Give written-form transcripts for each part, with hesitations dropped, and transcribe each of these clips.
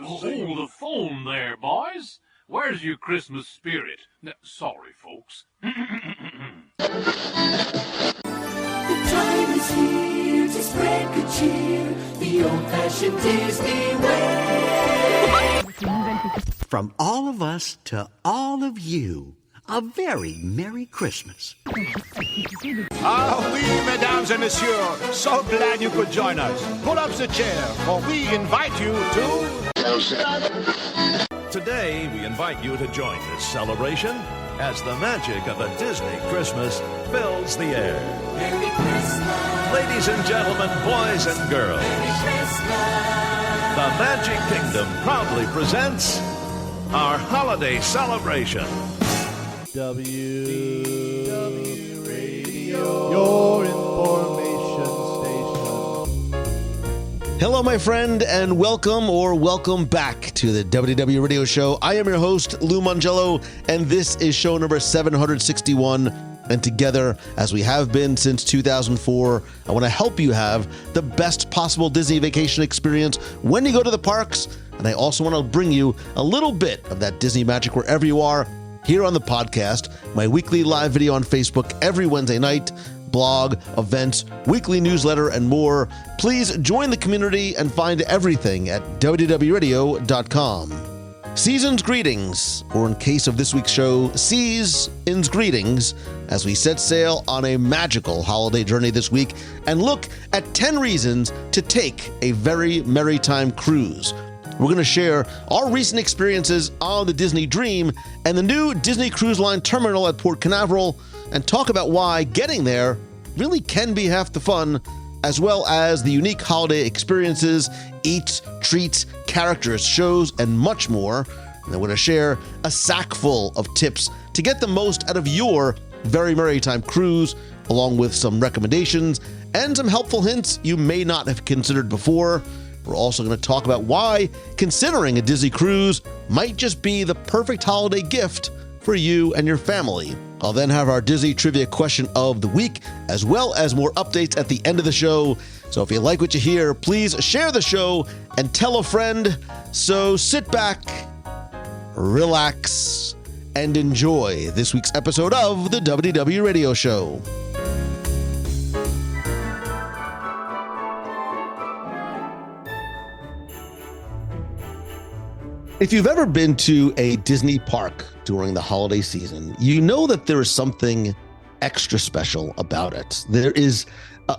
Hold the phone there, boys. Where's your Christmas spirit? Sorry, folks. The time is here to spread good cheer, the old-fashioned Disney way. From all of us to all of you, a very Merry Christmas. Ah oui, mesdames et messieurs, so glad you could join us. Pull up the chair, for we invite you to... Today, we invite you to join this celebration as the magic of a Disney Christmas fills the air. Merry Christmas. Ladies and gentlemen, boys and girls, Merry Christmas. the Magic Kingdom proudly presents our holiday celebration. WDW Radio, your information station. Hello, my friend, and welcome back to the WDW Radio Show. I am your host, Lou Mangello, and this is show number 761. And together, as we have been since 2004, I want to help you have the best possible Disney vacation experience when you go to the parks. And I also want to bring you a little bit of that Disney magic wherever you are. Here on the podcast, my weekly live video on Facebook every Wednesday night, blog, events, weekly newsletter, and more. Please join the community and find everything at WDWRadio.com. Season's greetings, or in case of this week's show, Season's greetings, as we set sail on a magical holiday journey this week and look at 10 reasons to take a Very Merrytime Cruise. We're going to share our recent experiences on the Disney Dream and the new Disney Cruise Line terminal at Port Canaveral, and talk about why getting there really can be half the fun, as well as the unique holiday experiences, eats, treats, characters, shows, and much more. And I'm going to share a sack full of tips to get the most out of your Very Merrytime Cruise, along with some recommendations and some helpful hints you may not have considered before. We're also going to talk about why considering a Disney cruise might just be the perfect holiday gift for you and your family. I'll then have our Disney trivia question of the week, as well as more updates at the end of the show. So if you like what you hear, please share the show and tell a friend. So sit back, relax, and enjoy this week's episode of the WDW Radio Show. If you've ever been to a Disney park during the holiday season, you know that there is something extra special about it. There is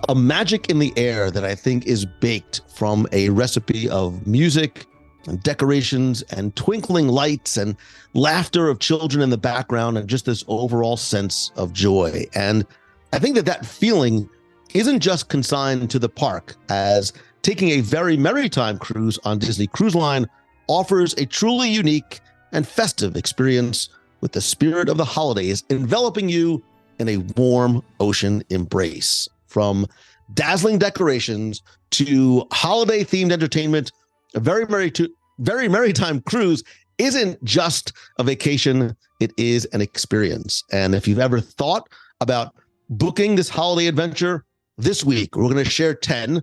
a magic in the air that I think is baked from a recipe of music and decorations and twinkling lights and laughter of children in the background and just this overall sense of joy. And I think that feeling isn't just consigned to the park, as taking a Very Merrytime Cruise on Disney Cruise Line offers a truly unique and festive experience with the spirit of the holidays enveloping you in a warm ocean embrace. From dazzling decorations to holiday-themed entertainment, a Very Merrytime Cruise isn't just a vacation, it is an experience. And if you've ever thought about booking this holiday adventure, this week we're going to share 10,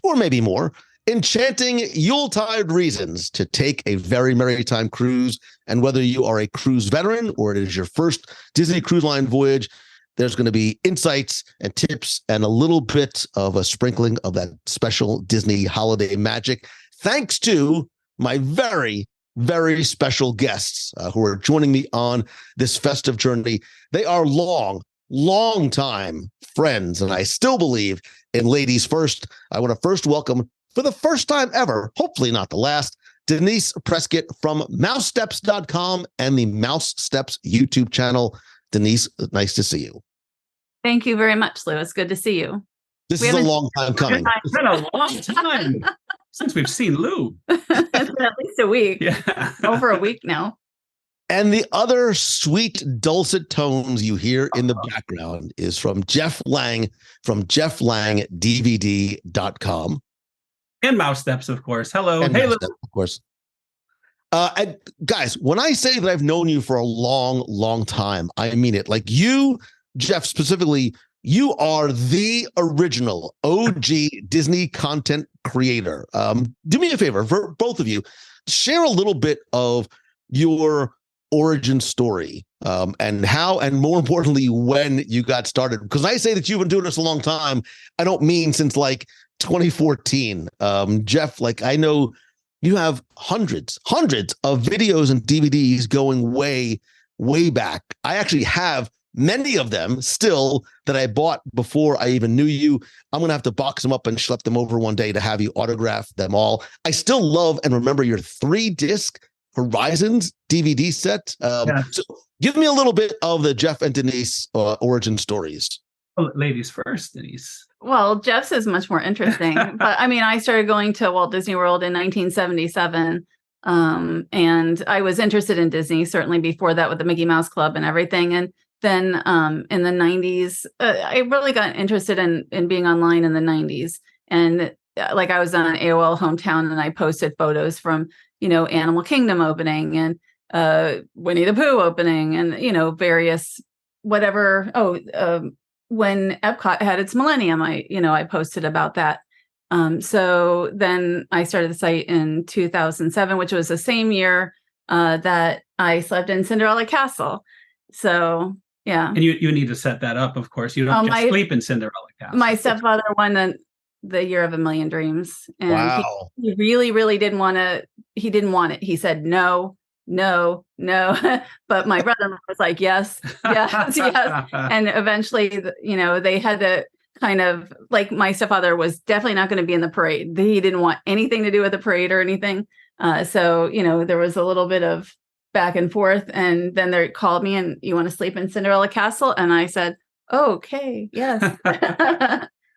or maybe more, enchanting Yuletide reasons to take a Very Merrytime Cruise. And whether you are a cruise veteran or it is your first Disney Cruise Line voyage, there's going to be insights and tips and a little bit of a sprinkling of that special Disney holiday magic, thanks to my very, very special guests who are joining me on this festive journey. They are long time friends, and I still believe in ladies first. I want to first welcome, for the first time ever, hopefully not the last, Denise Prescott from mousesteps.com and the Mouse Steps YouTube channel. Denise, nice to see you. Thank you very much, Lou. It's good to see you. This is a long time coming. It's been a long time since we've seen Lou. It's been at least a week. Yeah. Over a week now. And the other sweet, dulcet tones you hear in the background is from Jeff Lang from jefflangdvd.com. And Mouse Steps, of course. Hello. And hey, Mouse Steps, of course. And guys, when I say that I've known you for a long time, I mean it. Like you, Jeff, specifically, you are the original OG Disney content creator. Do me a favor, for both of you, share a little bit of your origin story, and how, and more importantly, when you got started. Because I say that you've been doing this a long time, I don't mean since like 2014. Jeff, like, I know you have hundreds of videos and DVDs going way, way back. I actually have many of them still that I bought before I even knew you. I'm going to have to box them up and schlep them over one day to have you autograph them all. I still love and remember your 3-disc Horizons DVD set. So give me a little bit of the Jeff and Denise origin stories. Well, ladies first, Denise. Well, Jeff's is much more interesting. But I mean, I started going to Walt Disney World in 1977. And I was interested in Disney, certainly before that with the Mickey Mouse Club and everything. And then in the 90s, I really got interested in being online in the 90s. And like I was on AOL Hometown and I posted photos from, Animal Kingdom opening and Winnie the Pooh opening and, various whatever. When Epcot had its millennium, I posted about that. So then I started the site in 2007, which was the same year that I slept in Cinderella Castle. So, yeah. And you need to set that up, of course. You don't just sleep in Cinderella Castle. My stepfather won the Year of a Million Dreams. And wow. He really, really didn't want to. He didn't want it. He said, no. But my brother was like, yes. And eventually, they had to kind of, like, my stepfather was definitely not going to be in the parade. He didn't want anything to do with the parade or anything. So, there was a little bit of back and forth. And then they called me and, you want to sleep in Cinderella Castle? And I said, okay, yes.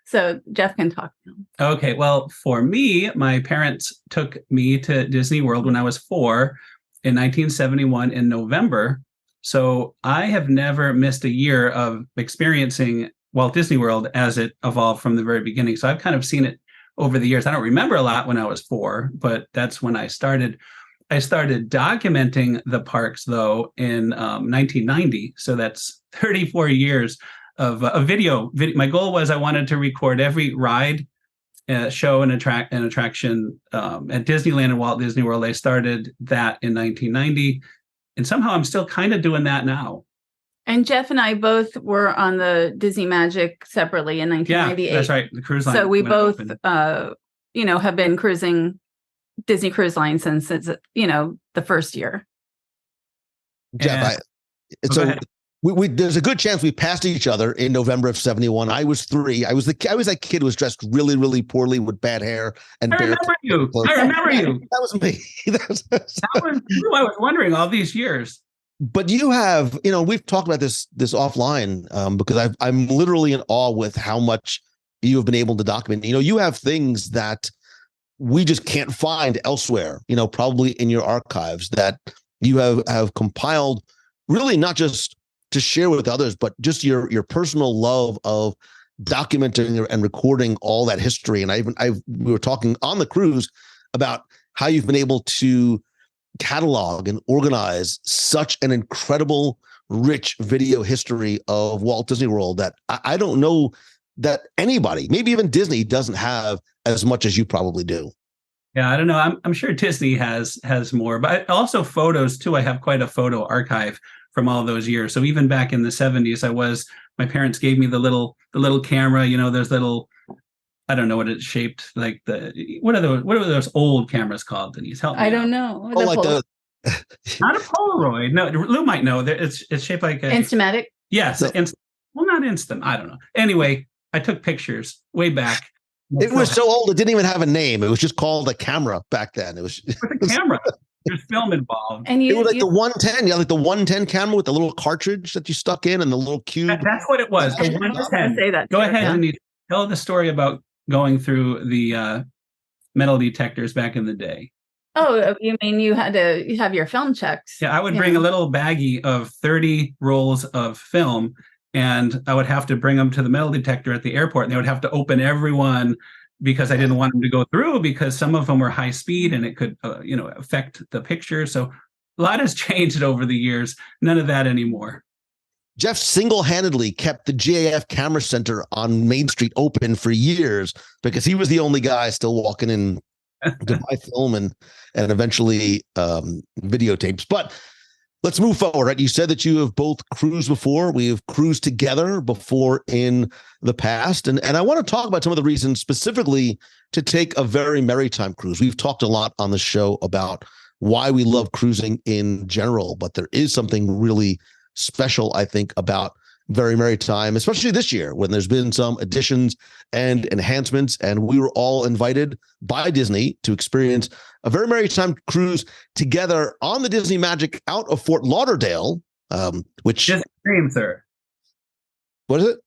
So Jeff can talk now. Okay. Well, for me, my parents took me to Disney World when I was 4 in 1971 in November. So I have never missed a year of experiencing Walt Disney World as it evolved from the very beginning. So I've kind of seen it over the years. I don't remember a lot when I was 4, but that's when I started. I started documenting the parks, though, in 1990. So that's 34 years of a video. My goal was I wanted to record every ride, show and attraction at Disneyland and Walt Disney World. I started that in 1990. And somehow I'm still kind of doing that now. And Jeff and I both were on the Disney Magic separately in 1998. Yeah, that's right. The cruise line. So we both, have been cruising Disney Cruise Line since it's, the first year. Jeff, there's a good chance we passed each other in November of 71. I was 3. I was that kid who was dressed really, really poorly with bad hair and I remember you. That was me. That was you. I was wondering all these years. But you have, we've talked about this offline because I'm literally in awe with how much you have been able to document. You have things that we just can't find elsewhere, probably in your archives that you have compiled, really not just to share with others, but just your personal love of documenting and recording all that history. And we were talking on the cruise about how you've been able to catalog and organize such an incredible, rich video history of Walt Disney World that I don't know that anybody, maybe even Disney, doesn't have as much as you probably do. Yeah, I don't know. I'm sure Disney has more, but also photos too. I have quite a photo archive from all those years. So even back in the 70s, my parents gave me the little camera, those little, I don't know what it's shaped like. What are those old cameras called, Denise? Help me. I don't know. Not a Polaroid. No, Lou might know. It's shaped like a Instamatic. Yes, not instant. I don't know. Anyway, I took pictures way back. It was so old it didn't even have a name. It was just called a camera back then. It was a camera. There's film involved. And it was like the 110. Yeah, like the 110 camera with the little cartridge that you stuck in and the little cube. That's what it was. The 110. Say that. Go ahead and tell the story about going through the metal detectors back in the day. Oh, you mean you had to have your film checks? Yeah, I would bring a little baggie of 30 rolls of film, and I would have to bring them to the metal detector at the airport, and they would have to open every one because I didn't want them to go through because some of them were high speed and it could, affect the picture. So a lot has changed over the years. None of that anymore. Jeff single-handedly kept the GAF Camera Center on Main Street open for years because he was the only guy still walking in to buy film and eventually videotapes. But let's move forward. Right? You said that you have both cruised before. We have cruised together before in the past. And I want to talk about some of the reasons specifically to take a Very Merrytime cruise. We've talked a lot on the show about why we love cruising in general, but there is something really special, I think, about Very Merrytime, especially this year when there's been some additions and enhancements, and we were all invited by Disney to experience a Very Merrytime cruise together on the Disney Magic out of Fort Lauderdale, which Disney Dream, sir. What is it?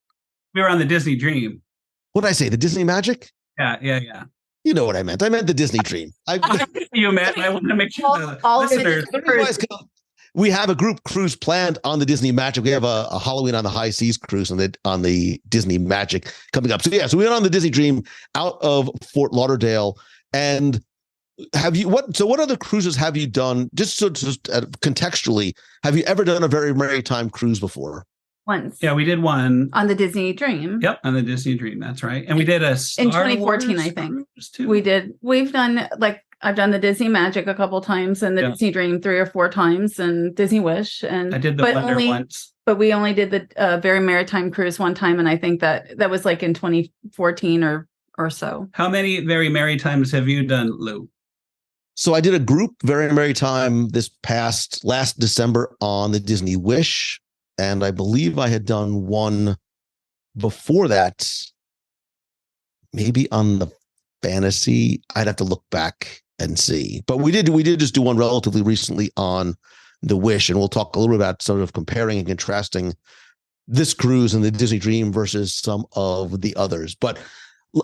We were on the Disney Dream. What did I say? The Disney Magic? Yeah. You know what I meant. I meant the Disney Dream. You meant. I want to make sure the listeners. We have a group cruise planned on the Disney Magic. We have a Halloween on the High Seas cruise on the Disney Magic coming up. So we went on the Disney Dream out of Fort Lauderdale. And what other cruises have you done? Just contextually, have you ever done a Very Merrytime cruise before? Once. Yeah, we did one on the Disney Dream. Yep, on the Disney Dream. That's right. And we did a Star in 2014, Wars I think. Too. We did. We've done I've done the Disney Magic a couple times and the Disney Dream 3 or 4 times and Disney Wish. And I did the Wonder once. But we only did the Very Merrytime cruise one time. And I think that was like in 2014 or so. How many Very Merrytimes have you done, Lou? So I did a group Very Merrytime last December on the Disney Wish. And I believe I had done one before that, maybe on the Fantasy. I'd have to look back and see. But we did just do one relatively recently on the Wish, and we'll talk a little bit about sort of comparing and contrasting this cruise and the Disney Dream versus some of the others. But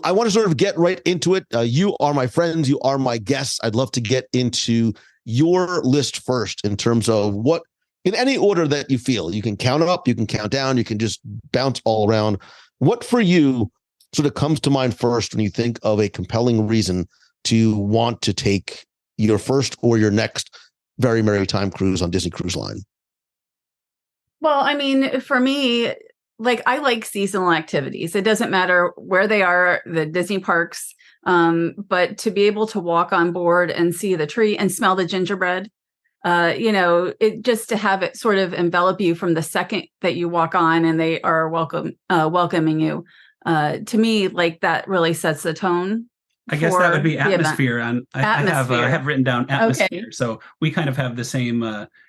I want to sort of get right into it. You are my friends. You are my guests. I'd love to get into your list first in terms of what, in any order that you feel. You can count up, you can count down, you can just bounce all around. What for you sort of comes to mind first when you think of a compelling reason to want to take your first or your next Very Merrytime cruise on Disney Cruise Line? Well, I mean, for me, I like seasonal activities. It doesn't matter where they are, the Disney parks, but to be able to walk on board and see the tree and smell the gingerbread, it just to have it sort of envelop you from the second that you walk on and they are welcoming you. To me, that really sets the tone. I guess that would be atmosphere. I have written down atmosphere. Okay. So we kind of have the same.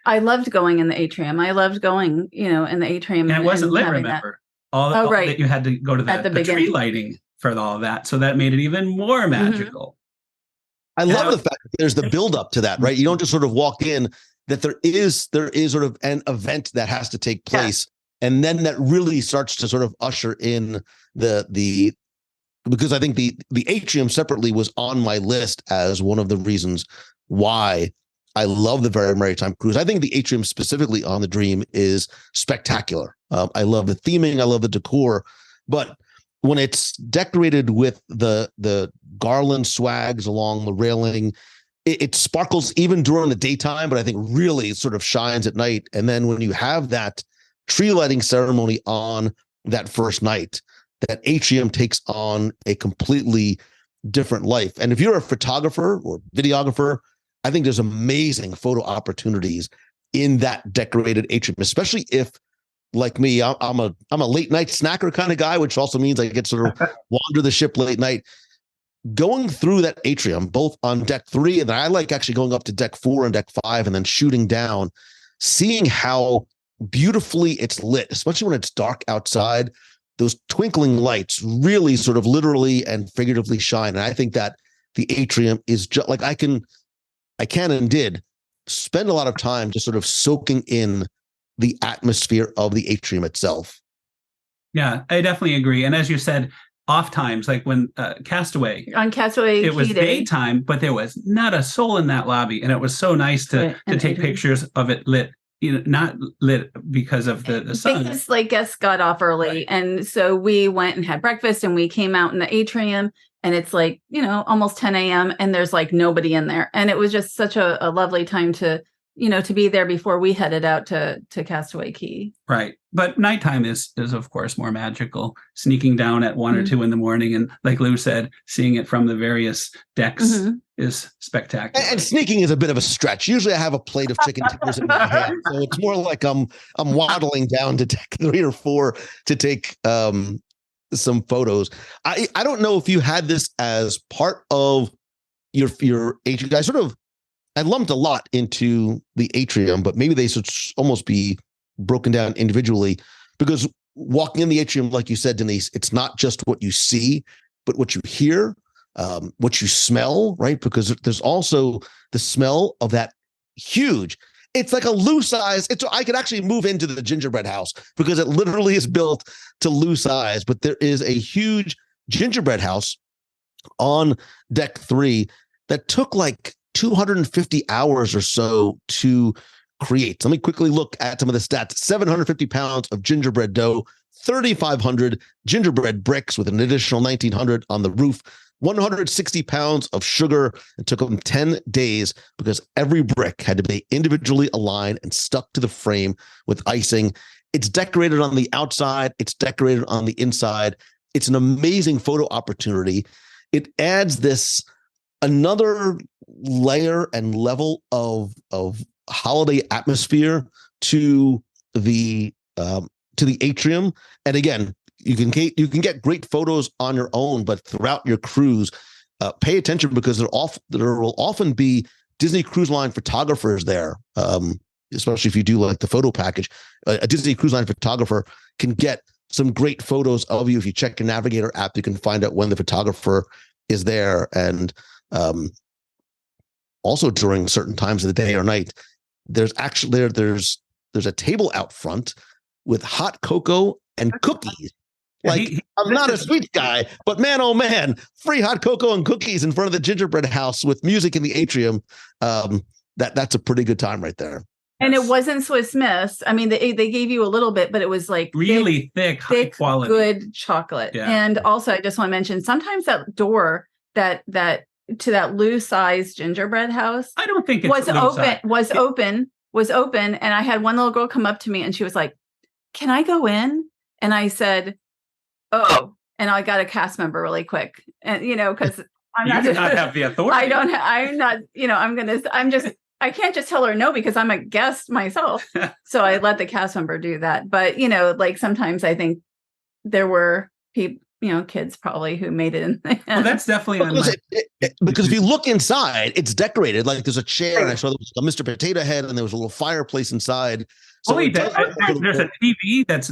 I loved going in the atrium. I loved going, in the atrium. And it wasn't lit, remember? All that you had to go to the tree lighting for all of that. So that made it even more magical. I love the fact that there's the build up to that, right? You don't just sort of walk in, that there is sort of an event that has to take place. Yeah. And then that really starts to sort of usher in because I think the atrium separately was on my list as one of the reasons why I love the Very Merrytime cruise. I think the atrium specifically on the Dream is spectacular. I love the theming. I love the decor, but when it's decorated with the garland swags along the railing, it sparkles even during the daytime, but I think really sort of shines at night. And then when you have that tree lighting ceremony on that first night, that atrium takes on a completely different life. And if you're a photographer or videographer, I think there's amazing photo opportunities in that decorated atrium, especially if, like me, I'm a late night snacker kind of guy, which also means I get sort of wander the ship late night. Going through that atrium, both on deck 3, and I like actually going up to deck 4 and deck 5 and then shooting down, seeing how beautifully it's lit, especially when it's dark outside. Those twinkling lights really sort of literally and figuratively shine. And I think that the atrium is just I can and did spend a lot of time just sort of soaking in the atmosphere of the atrium itself. Yeah, I definitely agree. And as you said, off times, like when Castaway, it was daytime, but there was not a soul in that lobby. And it was so nice to take pictures of it lit. Not lit because of the sun. Because guests got off early. Right. And so we went and had breakfast and we came out in the atrium and it's almost 10 a.m. and there's nobody in there. And it was just such a lovely time to be there before we headed out to Castaway Cay. Right. But nighttime is of course more magical. Sneaking down at 1 or 2 in the morning, and like Lou said, seeing it from the various decks is spectacular. And sneaking is a bit of a stretch. Usually, I have a plate of chicken tenders in my hand, so it's more like I'm waddling down to deck 3 or 4 to take some photos. I don't know if you had this as part of your atrium. I lumped a lot into the atrium, but maybe they should almost be broken down individually, because walking in the atrium, like you said, Denise, it's not just what you see, but what you hear, what you smell, right? Because there's also the smell of that huge. It's like a Lou size. I could actually move into the gingerbread house because it literally is built to Lou size. But there is a huge gingerbread house on deck 3 that took like 250 hours or so to create. So let me quickly look at some of the stats. 750 pounds of gingerbread dough, 3,500 gingerbread bricks with an additional 1,900 on the roof, 160 pounds of sugar. It took them 10 days because every brick had to be individually aligned and stuck to the frame with icing. It's decorated on the outside. It's decorated on the inside. It's an amazing photo opportunity. It adds another layer and level of holiday atmosphere to the atrium. And again, you can get great photos on your own, but throughout your cruise, pay attention because there will often be Disney Cruise Line photographers there, especially if you do like the photo package. A Disney Cruise Line photographer can get some great photos of you. If you check your Navigator app, you can find out when the photographer is there. And also during certain times of the day or night, there's a table out front with hot cocoa and cookies. I'm not a sweet guy, but man, oh man, free hot cocoa and cookies in front of the gingerbread house with music in the atrium. That's a pretty good time right there. And it wasn't Swiss Miss. I mean, they gave you a little bit, but it was like really thick, high quality, good chocolate. Yeah. And also, I just want to mention, sometimes that door to that Lou-sized gingerbread house, I don't think it was open, and I had one little girl come up to me and she was like, "Can I go in?" And I said, "Oh," and I got a cast member really quick, and because I'm not have the authority. I can't just tell her no because I'm a guest myself. So I let the cast member do that. But like sometimes I think there were people, kids probably who made it in the end. Well, that's definitely because if you look inside, it's decorated. Like there's a chair, and I saw there was a Mr. Potato Head, and there was a little fireplace inside. So there's a TV there's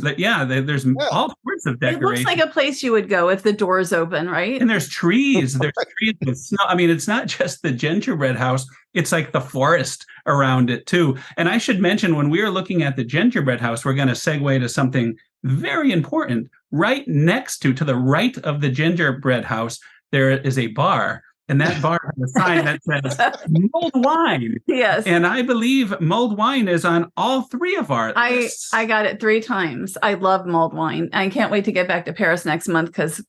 all sorts of decoration. It looks like a place you would go if the door's open, right? And there's trees. There's trees with snow. I mean, it's not just the gingerbread house. It's like the forest around it too. And I should mention, when we are looking at the gingerbread house, we're going to segue to something very important. Right next to the right of the gingerbread house, there is a bar. And that bar has a sign that says mulled wine. Yes. And I believe mulled wine is on all 3 of our lists. I got it 3 times. I love mulled wine. I can't wait to get back to Paris next month because,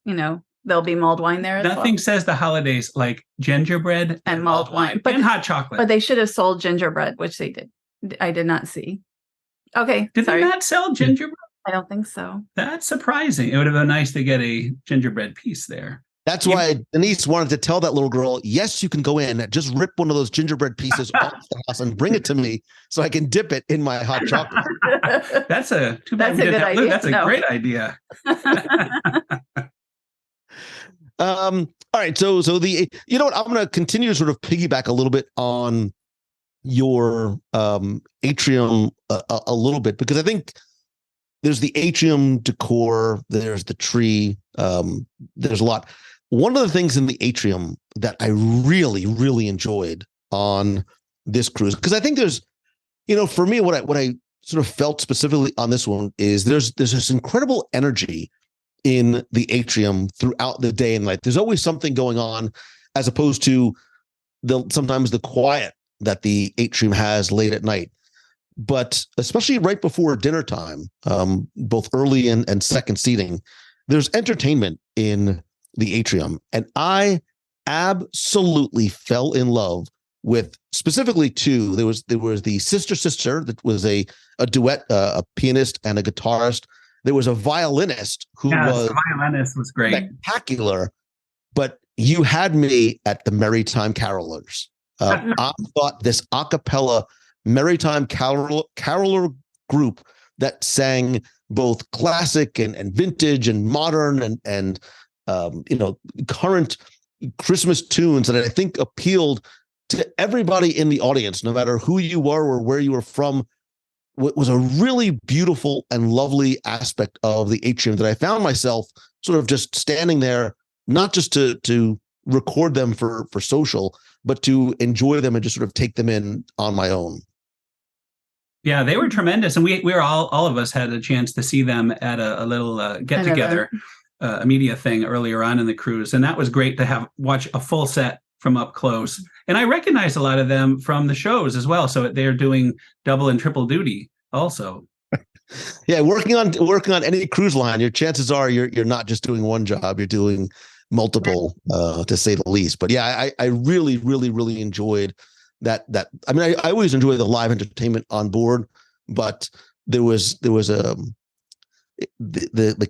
there'll be mulled wine there as Nothing says the holidays like gingerbread and mulled wine. And hot chocolate. But they should have sold gingerbread, which they did. I did not see. Okay. Did they not sell gingerbread? I don't think so. That's surprising. It would have been nice to get a gingerbread piece there. That's why Denise wanted to tell that little girl, yes, you can go in, just rip one of those gingerbread pieces off the house and bring it to me so I can dip it in my hot chocolate. That's a good idea. That's a great idea. All right. So you know what? I'm going to continue to sort of piggyback a little bit on your atrium a little bit, because I think there's the atrium decor, there's the tree, there's a lot. One of the things in the atrium that I really, really enjoyed on this cruise, because I think there's, for me, what I sort of felt specifically on this one is there's this incredible energy in the atrium throughout the day and night. There's always something going on, as opposed to sometimes the quiet that the atrium has late at night. But especially right before dinner time, both early and second seating, there's entertainment in the atrium. And I absolutely fell in love with specifically two. There was the sister that was a duet, a pianist and a guitarist. There was a violinist who was the violinist was great, spectacular. But you had me at the Merrytime Carolers. I thought this a cappella Merrytime caroler group that sang both classic and vintage and modern and current Christmas tunes that I think appealed to everybody in the audience, no matter who you were or where you were from, was a really beautiful and lovely aspect of the atrium that I found myself sort of just standing there, not just to record them for social, but to enjoy them and just sort of take them in on my own. Yeah, they were tremendous, and we were all of us had a chance to see them at a little get together, a media thing earlier on in the cruise, and that was great to watch a full set from up close. And I recognized a lot of them from the shows as well, so they're doing double and triple duty also. Yeah, working on any cruise line, your chances are you're not just doing one job, you're doing multiple, to say the least. But yeah, I really, really, really enjoyed that. I mean, I always enjoy the live entertainment on board, but there was the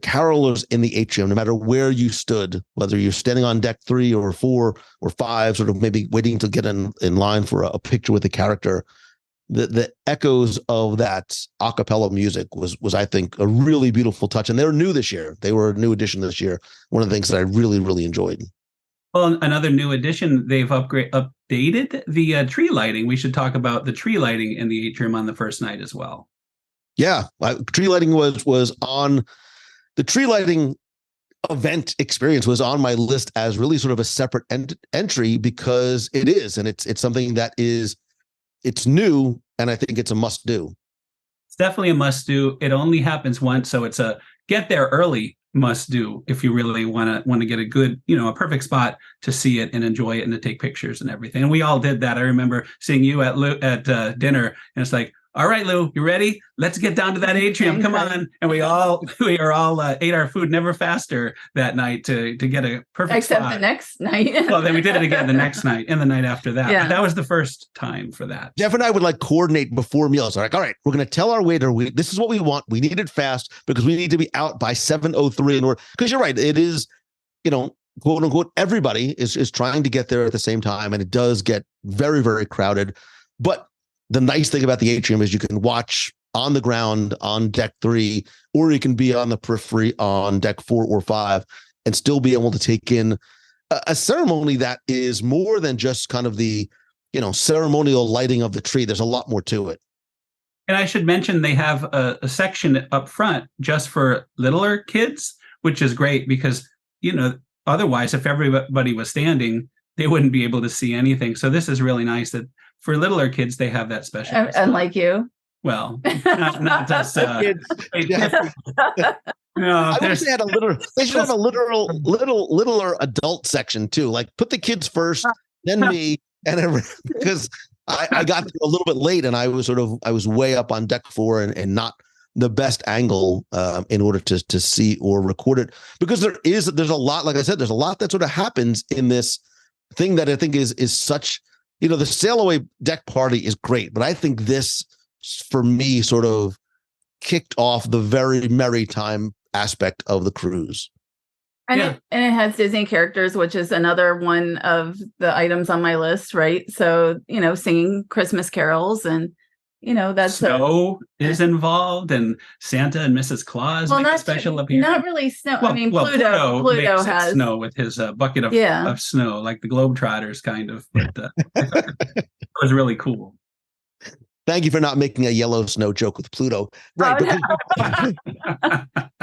carolers in the atrium, no matter where you stood, whether you're standing on deck 3 or 4 or 5, sort of maybe waiting to get in line for a picture with the character. The echoes of that a cappella music was I think a really beautiful touch, and they were new this year. They were a new addition this year. One of the things that I really, really enjoyed. Well, another new addition, they've updated the tree lighting. We should talk about the tree lighting in the atrium on the first night as well. Yeah, tree lighting was on the tree lighting event experience was on my list as really sort of a separate entry, because it is, and it's something that it's new, and I think it's a must do. It's definitely a must do. It only happens once, so it's a get there early must do if you really want to get a good, a perfect spot to see it and enjoy it and to take pictures and everything. And we all did that. I remember seeing you at dinner, and it's like, all right, Lou, you ready? Let's get down to that atrium. Come on. And we all ate our food never faster that night to get a perfect spot. Except the next night. Well, then we did it again the next night and the night after that. Yeah. But that was the first time for that. Jeff and I would coordinate before meals. Like, all right, we're going to tell our waiter, this is what we want. We need it fast because we need to be out by 7:03 in order. Because you're right. It is, quote unquote, everybody is trying to get there at the same time. And it does get very, very crowded. But the nice thing about the atrium is you can watch on the ground on deck 3, or you can be on the periphery on deck 4 or 5 and still be able to take in a ceremony that is more than just kind of the, ceremonial lighting of the tree. There's a lot more to it. And I should mention they have a section up front just for littler kids, which is great because, otherwise, if everybody was standing, they wouldn't be able to see anything. So this is really nice that for littler kids, they have that special. Unlike you. Well, not just kids. No, I wish they had they should have a littler adult section too. Like put the kids first, then me, and because I got a little bit late and I was way up on deck 4 and not the best angle in order to see or record it, because there's a lot, like I said, there's a lot that sort of happens in this thing that I think is such, the sail away deck party is great, but I think this for me sort of kicked off the very merry time aspect of the cruise. And it has Disney characters, which is another one of the items on my list, right? So, singing Christmas carols and, that's snow is involved, and Santa and Mrs. Claus make a special appearance. Not really snow. Well, Pluto has snow with his bucket of snow, like the Globetrotters kind of. But it was really cool. Thank you for not making a yellow snow joke with Pluto. Right.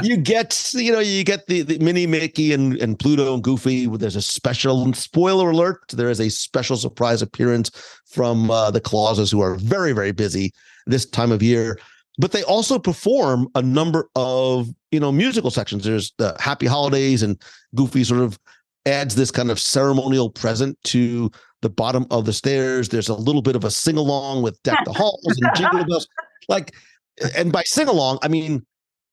You get the mini Mickey and Pluto and Goofy. There's a special, spoiler alert, there is a special surprise appearance from the Clauses, who are very, very busy this time of year. But they also perform a number of, musical sections. There's the Happy Holidays, and Goofy sort of adds this kind of ceremonial present to the bottom of the stairs. There's a little bit of a sing-along with Deck the Halls and Jingle Bells. And by sing-along, I mean,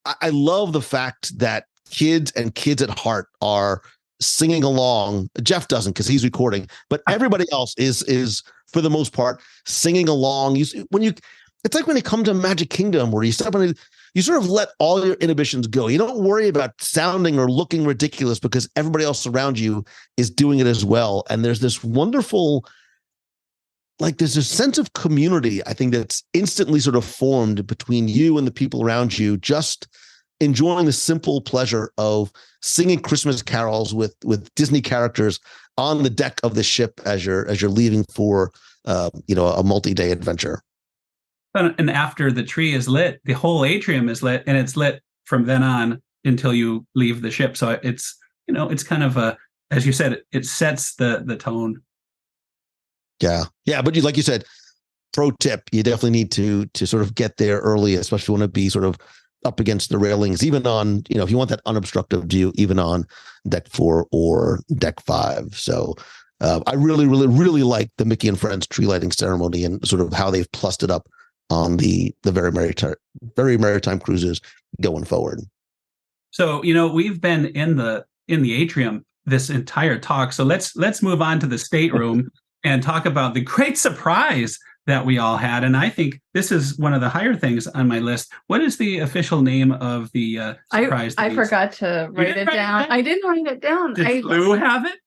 I love the fact that kids at heart are singing along. Jeff doesn't because he's recording, but everybody else is for the most part singing along. It's like when you come to Magic Kingdom where you step on it, you sort of let all your inhibitions go. You don't worry about sounding or looking ridiculous because everybody else around you is doing it as well. And there's this wonderful, there's a sense of community, I think, that's instantly sort of formed between you and the people around you, just enjoying the simple pleasure of singing Christmas carols with Disney characters on the deck of the ship as you're leaving for a multi-day adventure. And after the tree is lit, the whole atrium is lit, and it's lit from then on until you leave the ship. So it's kind of as you said, it sets the tone. Yeah. But like you said, pro tip, you definitely need to sort of get there early, especially if you want to be sort of up against the railings, even on, if you want that unobstructed view, even on deck 4 or deck 5. So I really, really, really like the Mickey and Friends tree lighting ceremony and sort of how they've plussed it up on the Very Merrytime Cruises going forward. So, we've been in the atrium this entire talk. So let's move on to the stateroom and talk about the great surprise that we all had. And I think this is one of the higher things on my list. What is the official name of the surprise? I forgot to write it down. I didn't write it down. Did Lou have it?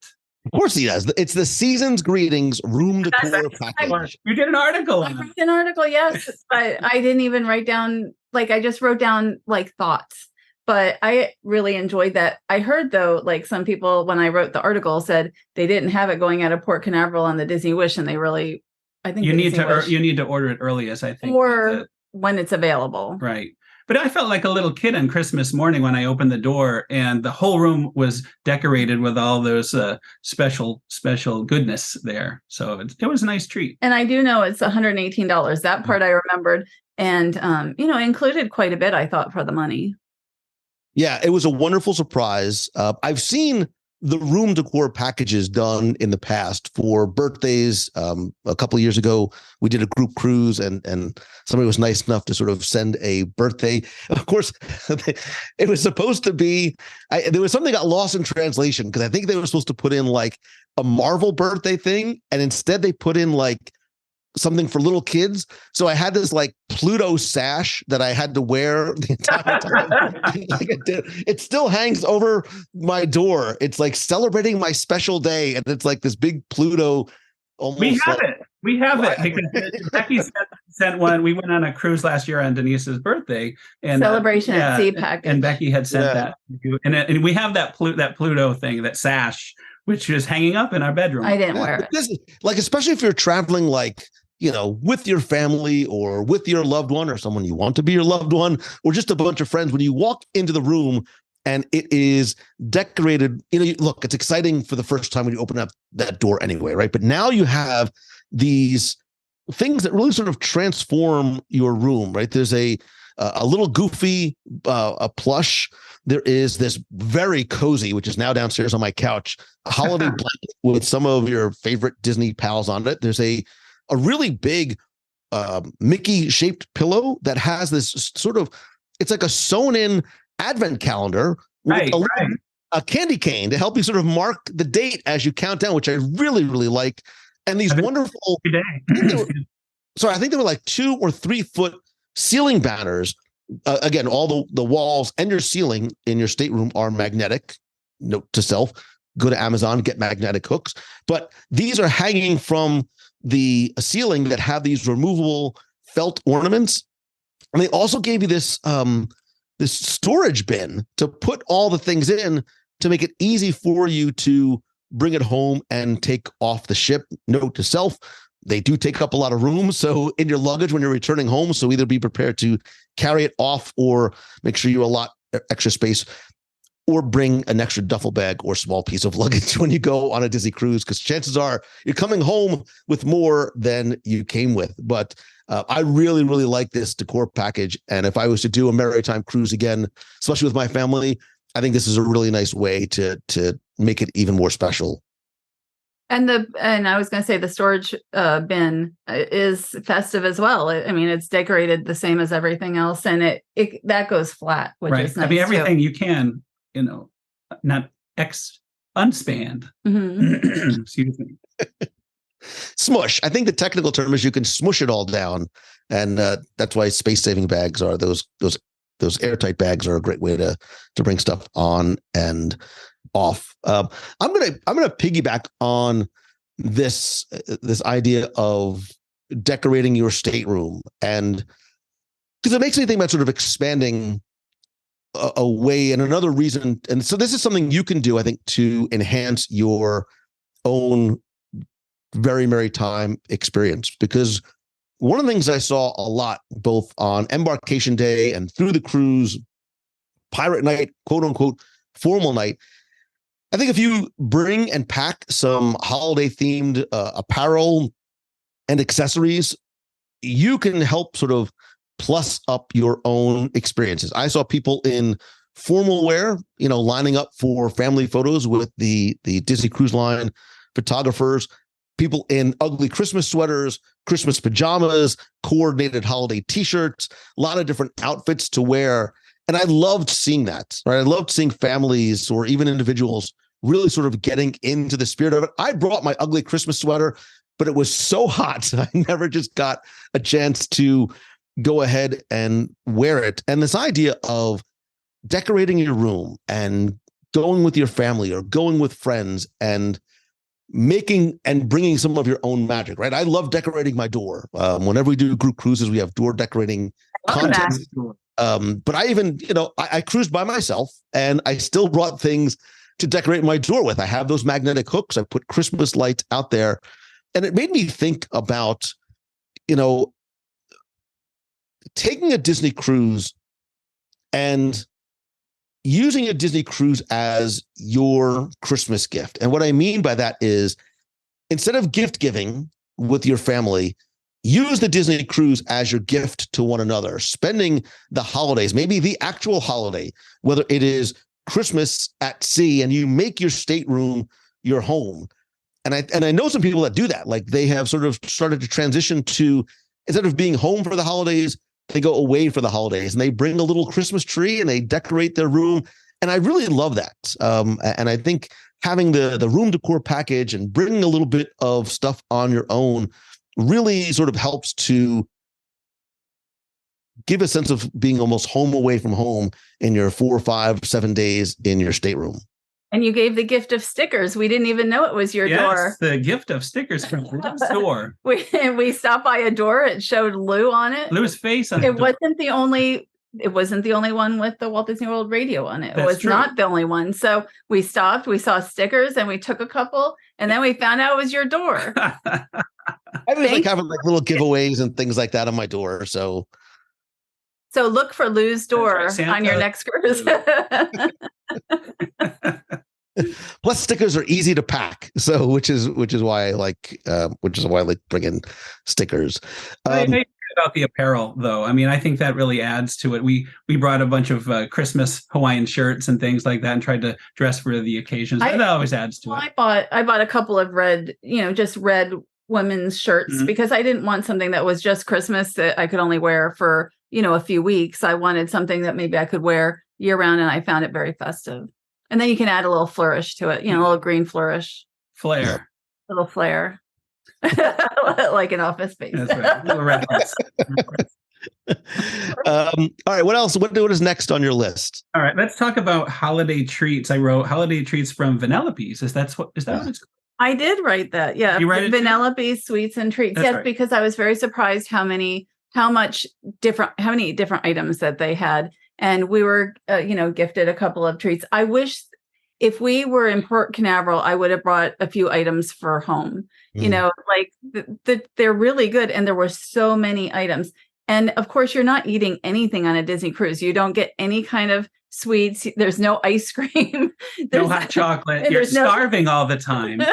Of course he does. It's the Season's Greetings room decor package. You did an article on it. I wrote an article, yes, but I didn't even write down, I just wrote down thoughts. But I really enjoyed that. I heard, though, some people, when I wrote the article, said they didn't have it going out of Port Canaveral on the Disney Wish, and they really, I think you need to order it early, as I think, or when it's available, right? But I felt like a little kid on Christmas morning when I opened the door, and the whole room was decorated with all those special goodness there. So it was a nice treat. And I do know it's $118. That part I remembered, and included quite a bit, I thought, for the money. Yeah, it was a wonderful surprise. I've seen the room decor packages done in the past for birthdays. A couple of years ago, we did a group cruise, and somebody was nice enough to sort of send a birthday. Of course, it was supposed to be. There was something that got lost in translation because I think they were supposed to put in a Marvel birthday thing, and instead they put in something for little kids. So I had this Pluto sash that I had to wear the entire time. It still hangs over my door. It's celebrating my special day. And it's this big Pluto. We have it because Becky sent one. We went on a cruise last year on Denise's birthday, and celebration at sea package. And Becky had sent that, and we have that Pluto thing, that sash, which is hanging up in our bedroom. I didn't wear it. This is, especially if you're traveling with your family or with your loved one or someone you want to be your loved one or just a bunch of friends, when you walk into the room and it is decorated, look, it's exciting for the first time when you open up that door anyway, right? But now you have these things that really sort of transform your room, right? There's a little goofy a plush. There is this very cozy, which is now downstairs on my couch, holiday blanket with some of your favorite Disney pals on it. There's a really big Mickey shaped pillow that has this sort of, it's like a sewn in advent calendar with a candy cane to help you sort of mark the date as you count down, which I really, really like. And these wonderful, I think they were 2 or 3 foot ceiling banners. Again, all the walls and your ceiling in your stateroom are magnetic. Note to self, go to Amazon, get magnetic hooks. But these are hanging from the ceiling that have these removable felt ornaments. And they also gave you this storage bin to put all the things in to make it easy for you to bring it home and take off the ship. Note to self, they do take up a lot of room. So in your luggage when you're returning home, so either be prepared to carry it off or make sure you allot extra space, or bring an extra duffel bag or small piece of luggage when you go on a Disney cruise, because chances are you're coming home with more than you came with. But I really, really like this decor package. And if I was to do a Merrytime cruise again, especially with my family, I think this is a really nice way to make it even more special. And I was going to say the storage bin is festive as well. It's decorated the same as everything else, and it that goes flat, which is nice. Everything you can, not unspanned. Mhm. Excuse me. Smush. I think the technical term is you can smush it all down, and that's why space-saving bags are those airtight bags are a great way to bring stuff on and off. I'm gonna piggyback on this idea of decorating your stateroom, and because it makes me think about sort of expanding a way and another reason. And so this is something you can do, I think, to enhance your own Very Merrytime experience, because one of the things I saw a lot, both on embarkation day and through the cruise, pirate night, quote unquote, formal night, I think if you bring and pack some holiday themed apparel and accessories, you can help sort of plus up your own experiences. I saw people in formal wear, lining up for family photos with the Disney Cruise Line photographers, people in ugly Christmas sweaters, Christmas pajamas, coordinated holiday t-shirts, a lot of different outfits to wear. And I loved seeing that, right? I loved seeing families or even individuals really sort of getting into the spirit of it. I brought my ugly Christmas sweater, but it was so hot. I never just got a chance to go ahead and wear it. And this idea of decorating your room and going with your family or going with friends and making and bringing some of your own magic, right? I love decorating my door. Whenever we do group cruises, we have door decorating contests. But I even, I cruised by myself and I still brought things to decorate my door with. I have those magnetic hooks. I put Christmas lights out there. And it made me think about, taking a Disney cruise and using a Disney cruise as your Christmas gift. And what I mean by that is, instead of gift giving with your family, use the Disney cruise as your gift to one another, spending the holidays, maybe the actual holiday, whether it is Christmas at sea and you make your stateroom your home. And I know some people that do that. Like, they have sort of started to transition to, instead of being home for the holidays, they go away for the holidays and they bring a little Christmas tree and they decorate their room. And I really love that. And I think having the room decor package and bringing a little bit of stuff on your own really sort of helps to give a sense of being almost home away from home in your 4, 5, 7 days in your stateroom. And you gave the gift of stickers. We didn't even know it was your door. The gift of stickers from Lou's door. We stopped by a door. It showed Lou on it. Lou's face on it. It wasn't the only one with the Walt Disney World radio on it. It was true. Not the only one. So we stopped, we saw stickers and we took a couple and then we found out it was your door. I was like having like little giveaways and things like that on my door. So look for Lou's door right, on your next cruise. Plus, stickers are easy to pack, so which is why I like bringing stickers. I think about the apparel, though. I mean, I think that really adds to it. We brought a bunch of Christmas Hawaiian shirts and things like that, and tried to dress for the occasions. That always adds to it. I bought a couple of red, just red women's shirts because I didn't want something that was just Christmas that I could only wear for a few weeks. I wanted something that maybe I could wear year round, and I found it very festive. And then you can add a little flourish to it, a little green flourish. Flair. A little flair. Like an Office Space. That's right. Little reference. All right. What else? What is next on your list? All right. Let's talk about holiday treats. I wrote holiday treats from Vanellope's. Is that what it's called? I did write that. Yeah. You write it Vanellope's sweets and treats. That's yes, right. Because I was very surprised how many different items that they had. And we were, gifted a couple of treats. I wish if we were in Port Canaveral, I would have brought a few items for home. They're really good. And there were so many items. And of course, you're not eating anything on a Disney cruise. You don't get any kind of sweets. There's no ice cream. No hot chocolate. You're starving all the time.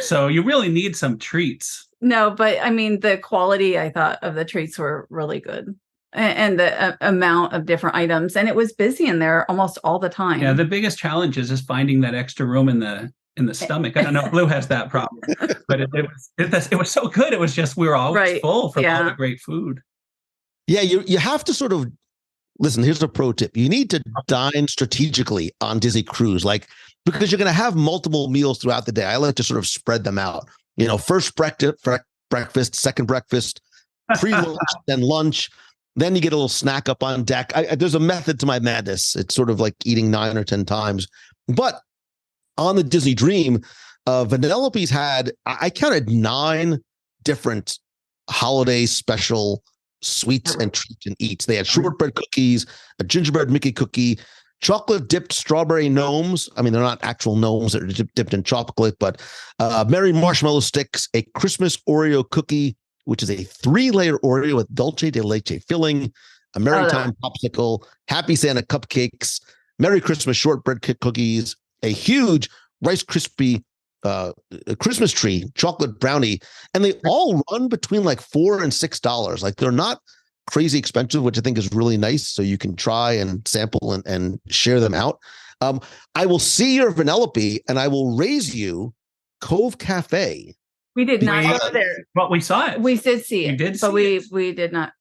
So you really need some treats. No, but I mean, the quality, I thought, of the treats were really good. And the amount of different items. And it was busy in there almost all the time. Yeah, the biggest challenge is just finding that extra room in the stomach. I don't know if Lou has that problem, but it was so good. It was just, we were always full from all the great food. Yeah, you have to sort of, listen, here's a pro tip. You need to dine strategically on Disney Cruise. Like, because you're going to have multiple meals throughout the day. I like to sort of spread them out. First breakfast, second breakfast, pre-lunch, then lunch. Then you get a little snack up on deck. There's a method to my madness. It's sort of like eating 9 or 10 times. But on the Disney Dream, Vanellope's had, I counted 9 different holiday special sweets and treats and eats. They had shortbread cookies, a gingerbread Mickey cookie, chocolate dipped strawberry gnomes. I mean, they're not actual gnomes that are dipped in chocolate, but merry marshmallow sticks, a Christmas Oreo cookie, which is a 3-layer Oreo with dulce de leche filling, a Merrytime popsicle, Happy Santa cupcakes, Merry Christmas shortbread cookies, a huge Rice Krispie Christmas tree chocolate brownie, and they all run between like $4 and $6. Like, they're not crazy expensive, which I think is really nice. So you can try and sample and share them out. I will see your Vanellope, and I will raise you Cove Cafe. We did not go there. But we saw it. We did see it. You did, but we did not.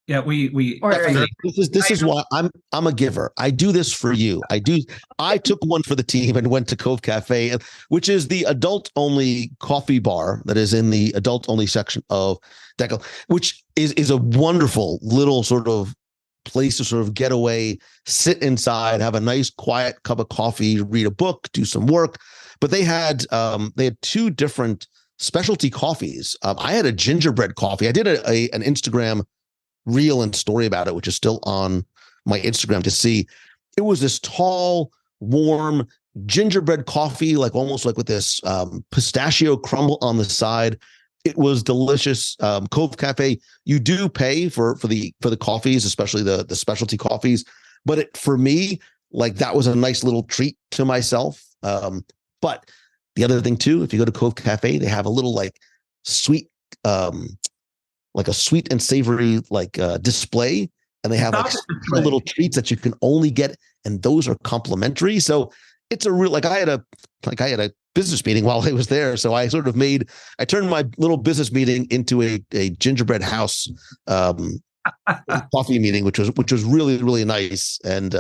Yeah, we order it. This is why I'm a giver. I do this for you. I took one for the team and went to Cove Cafe, which is the adult only coffee bar that is in the adult only section of Deco, which is a wonderful little sort of place to sort of get away, sit inside, have a nice quiet cup of coffee, read a book, do some work. But they had 2 different specialty coffees. I had a gingerbread coffee. I did an Instagram reel and story about it, which is still on my Instagram to see. It was this tall, warm gingerbread coffee, like almost like with this pistachio crumble on the side. It was delicious. Cove Cafe, you do pay for the coffees, especially the specialty coffees, but for me, like, that was a nice little treat to myself. But the other thing too, if you go to Cove Cafe, they have a little like sweet, like a sweet and savory display, and they have like little treats that you can only get, and those are complimentary. So it's a real, I had a business meeting while I was there, so I turned my little business meeting into a gingerbread house coffee meeting, which was really, really nice. And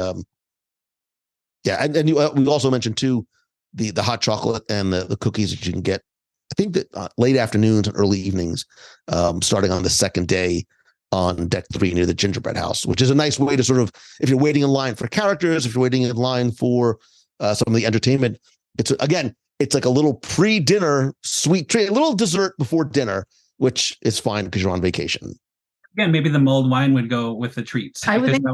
we also mentioned too the hot chocolate and the cookies that you can get. I think that late afternoons and early evenings, starting on the second day on deck 3 near the gingerbread house, which is a nice way to sort of, if you're waiting in line for characters, if you're waiting in line for some of the entertainment, it's like a little pre-dinner sweet treat, a little dessert before dinner, which is fine because you're on vacation. Again, maybe the mulled wine would go with the treats. I would think.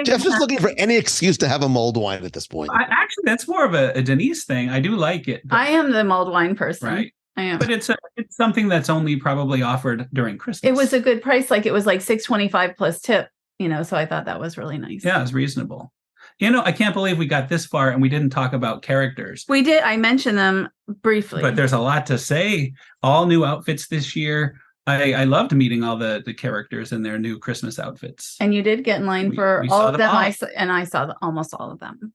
Jeff's just looking for any excuse to have a mulled wine at this point. Actually, that's more of a Denise thing. I do like it. I am the mulled wine person. Right. I am. But it's something that's only probably offered during Christmas. It was a good price. Like, it was like $6.25 plus tip, so I thought that was really nice. Yeah, it's reasonable. I can't believe we got this far and we didn't talk about characters. We did. I mentioned them briefly. But there's a lot to say. All new outfits this year. I loved meeting all the characters in their new Christmas outfits. And you did get in line for all of them. I saw almost all of them.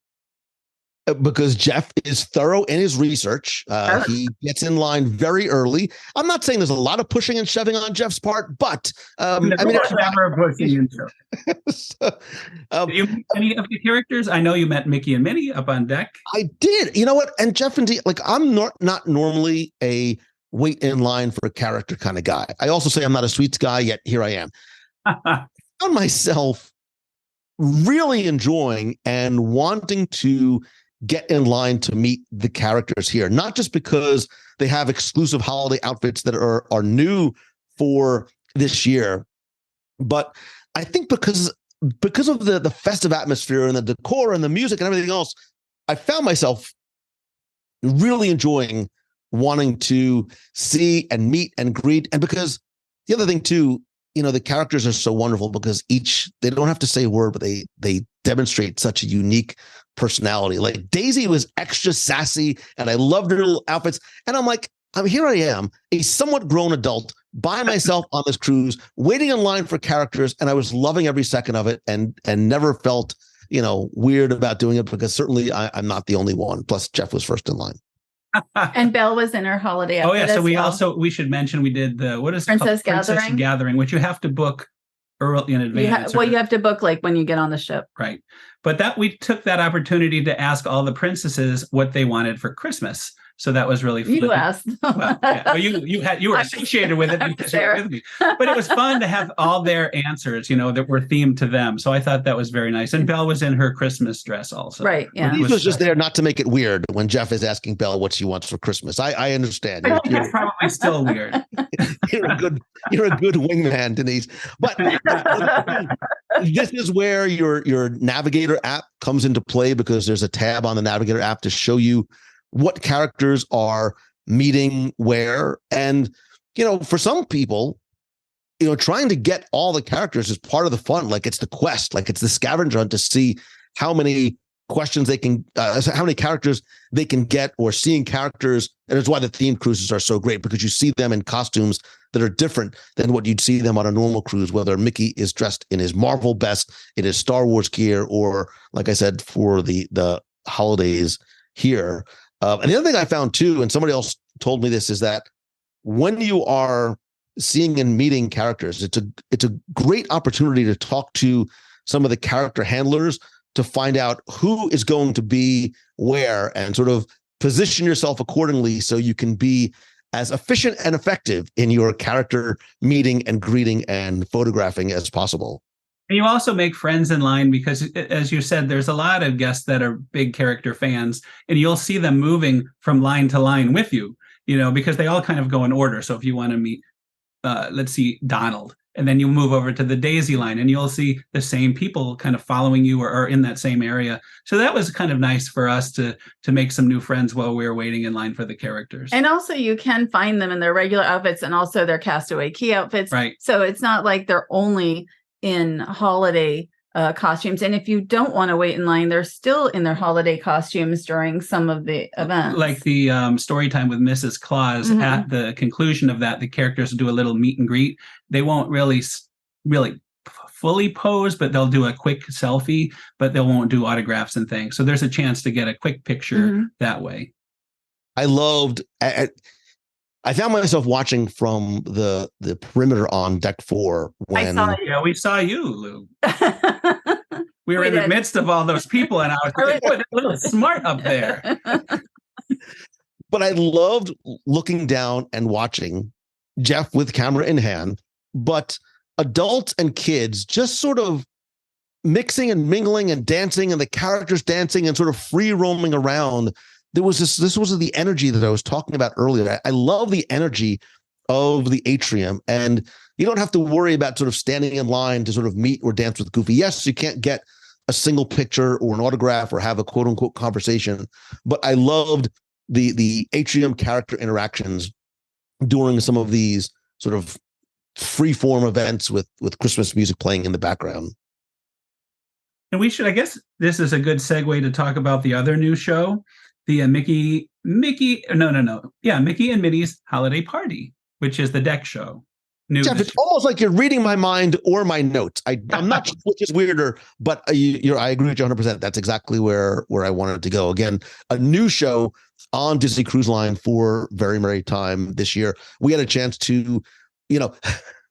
Because Jeff is thorough in his research. He gets in line very early. I'm not saying there's a lot of pushing and shoving on Jeff's part, but never pushing and shoving. Did you meet any of the characters? I know you met Mickey and Minnie up on deck. I did. You know what? And Jeff and Dee, I'm not normally a wait in line for a character kind of guy. I also say I'm not a sweets guy, yet here I am. I found myself really enjoying and wanting to get in line to meet the characters here, not just because they have exclusive holiday outfits that are new for this year, but I think because of the festive atmosphere and the decor and the music and everything else, I found myself really enjoying wanting to see and meet and greet. And because the other thing too, the characters are so wonderful because they don't have to say a word, but they demonstrate such a unique personality. Like Daisy was extra sassy and I loved her little outfits. And here I am, a somewhat grown adult by myself on this cruise, waiting in line for characters. And I was loving every second of it and never felt, weird about doing it, because certainly I'm not the only one. Plus Jeff was first in line. And Belle was in her holiday outfit. Oh yeah, so we should mention we did the Princess Gathering, which you have to book early in advance. You have to book like when you get on the ship. Right. But that we took that opportunity to ask all the princesses what they wanted for Christmas. So that was really fun. You asked. Well, you were associated with it because you were with me. But it was fun to have all their answers, that were themed to them. So I thought that was very nice. And Belle was in her Christmas dress also. Right. Yeah. Denise was just there not to make it weird when Jeff is asking Belle what she wants for Christmas. I understand. I think it's probably still weird. You're a good wingman, Denise. But this is where your Navigator app comes into play, because there's a tab on the Navigator app to show you what characters are meeting where. And, for some people, trying to get all the characters is part of the fun. Like, it's the quest, like it's the scavenger hunt to see how many questions they can, how many characters they can get, or seeing characters. And it's why the themed cruises are so great, because you see them in costumes that are different than what you'd see them on a normal cruise, whether Mickey is dressed in his Marvel best, in his Star Wars gear, or, like I said, for the holidays here. And the other thing I found too, and somebody else told me this, is that when you are seeing and meeting characters, it's a great opportunity to talk to some of the character handlers to find out who is going to be where, and sort of position yourself accordingly so you can be as efficient and effective in your character meeting and greeting and photographing as possible. And you also make friends in line, because, as you said, there's a lot of guests that are big character fans, and you'll see them moving from line to line with you, because they all kind of go in order. So if you want to meet, let's see, Donald, and then you move over to the Daisy line, and you'll see the same people kind of following you or in that same area. So that was kind of nice for us to make some new friends while we were waiting in line for the characters. And also you can find them in their regular outfits and also their Castaway Key outfits. Right. So it's not like they're only in holiday costumes. And if you don't want to wait in line, they're still in their holiday costumes during some of the events. Like the story time with Mrs. Claus, at the conclusion of that, the characters do a little meet and greet. They won't really fully pose, but they'll do a quick selfie, but they won't do autographs and things. So there's a chance to get a quick picture that way. I loved... I found myself watching from the perimeter on deck 4 when we saw you, Lou. We were in the midst of all those people, and I was a little smart up there. But I loved looking down and watching Jeff with camera in hand, but adults and kids just sort of mixing and mingling and dancing, and the characters dancing and sort of free roaming around. There was this was the energy that I was talking about earlier. I love the energy of the atrium, and you don't have to worry about sort of standing in line to sort of meet or dance with Goofy. Yes, you can't get a single picture or an autograph or have a quote unquote conversation, but I loved the atrium character interactions during some of these sort of free form events with Christmas music playing in the background. And I guess this is a good segue to talk about the other new show, the Mickey and Minnie's Holiday Party, which is the deck show. Jeff, it's almost like you're reading my mind or my notes. I'm not sure which is weirder, but I agree with you 100%. That's exactly where I wanted to go. Again, a new show on Disney Cruise Line for Very Merrytime this year. We had a chance to,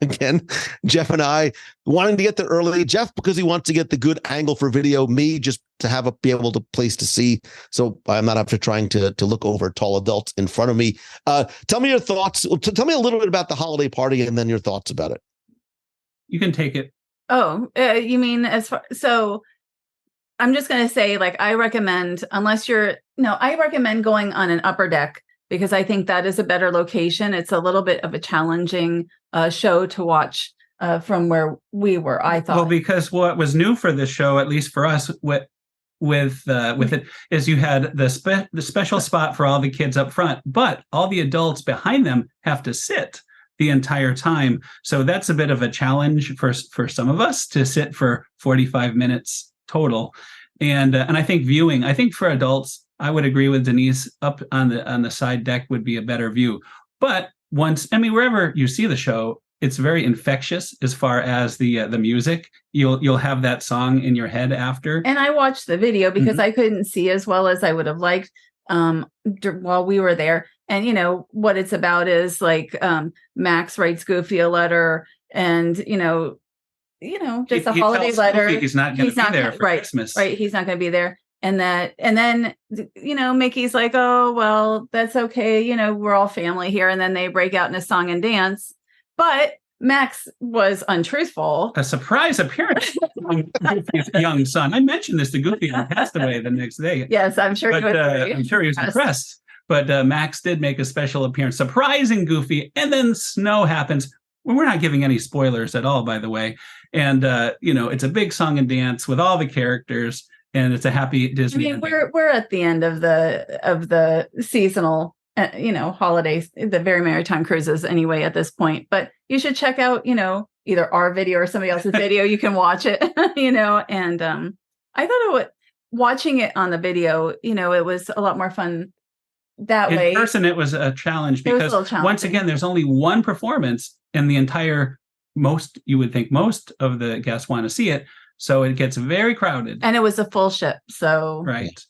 again, Jeff and I wanting to get there early. Jeff, because he wants to get the good angle for video. Me, just to be able to place to see, so I'm not after trying to look over tall adults in front of me. Tell me your thoughts. Tell me a little bit about the holiday party, and then your thoughts about it. You can take it. Oh, you mean so? I'm just going to say, I recommend, I recommend going on an upper deck, because I think that is a better location. It's a little bit of a challenging show to watch from where we were, I thought. Well, because what was new for this show, at least for us, with it, is you had the special spot for all the kids up front, but all the adults behind them have to sit the entire time. So that's a bit of a challenge for some of us to sit for 45 minutes total. And I think for adults, I would agree with Denise, up on the side deck would be a better view. But wherever you see the show, it's very infectious as far as the music. You'll have that song in your head after. And I watched the video because I couldn't see as well as I would have liked while we were there. And what it's about is Max writes Goofy a letter, and just a He holiday tells letter. Goofy he's not going to be there for right, Christmas. right. He's not going to be there. And then Mickey's like, oh, well, that's okay. We're all family here. And then they break out in a song and dance. But Max was untruthful. A surprise appearance from Goofy's young son. I mentioned this to Goofy and he passed away the next day. Yes, I'm sure. But I'm sure he was impressed. But Max did make a special appearance, surprising Goofy. And then snow happens. Well, we're not giving any spoilers at all, by the way. And, it's a big song and dance with all the characters. And it's a happy Disney. I mean, we're at the end of the seasonal, holidays, the Very Merrytime Cruises anyway at this point. But you should check out, either our video or somebody else's video. You can watch it, And I thought watching it on the video, it was a lot more fun that way. In person, it was a challenge because once again, there's only one performance, and the entire you would think most of the guests want to see it. So it gets very crowded. And it was a full ship. So right.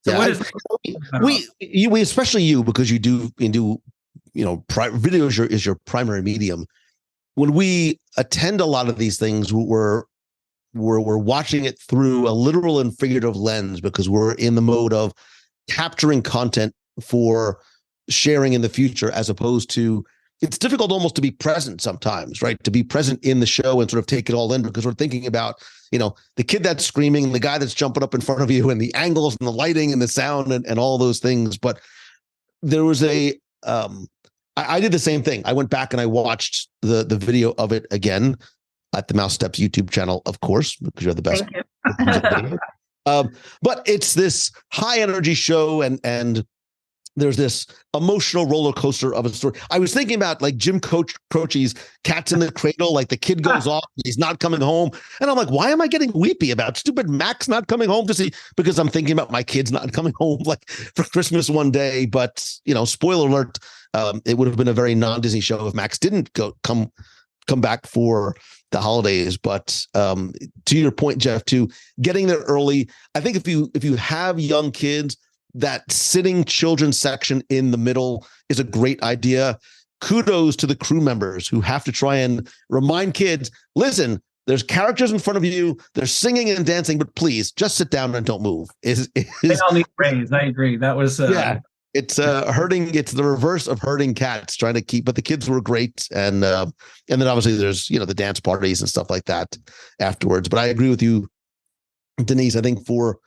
So we especially you, because you do video is your primary medium. When we attend a lot of these things, we're watching it through a literal and figurative lens, because we're in the mode of capturing content for sharing in the future, as opposed to, it's difficult almost to be present sometimes, right? To be present in the show and sort of take it all in, because we're thinking about, the kid that's screaming, the guy that's jumping up in front of you, and the angles and the lighting and the sound and all those things. But there was I did the same thing. I went back and I watched the video of it again at the Mouse Steps YouTube channel, of course, because you're the best. Thank you. But it's this high energy show, and there's this emotional roller coaster of a story. I was thinking about like Jim Croce's Cats in the Cradle, like the kid goes off, he's not coming home. And I'm like, why am I getting weepy about stupid Max not coming home to see? Because I'm thinking about my kids not coming home like for Christmas one day. But, spoiler alert, it would have been a very non-Disney show if Max didn't come back for the holidays. But to your point, Jeff, too, getting there early. I think if you have young kids, that sitting children's section in the middle is a great idea. Kudos to the crew members who have to try and remind kids, listen, there's characters in front of you, they're singing and dancing, but please just sit down and don't move. They all need praise. I agree. That was it's herding. It's the reverse of herding cats, trying to keep, but the kids were great. And then obviously there's, the dance parties and stuff like that afterwards. But I agree with you, Denise. I think for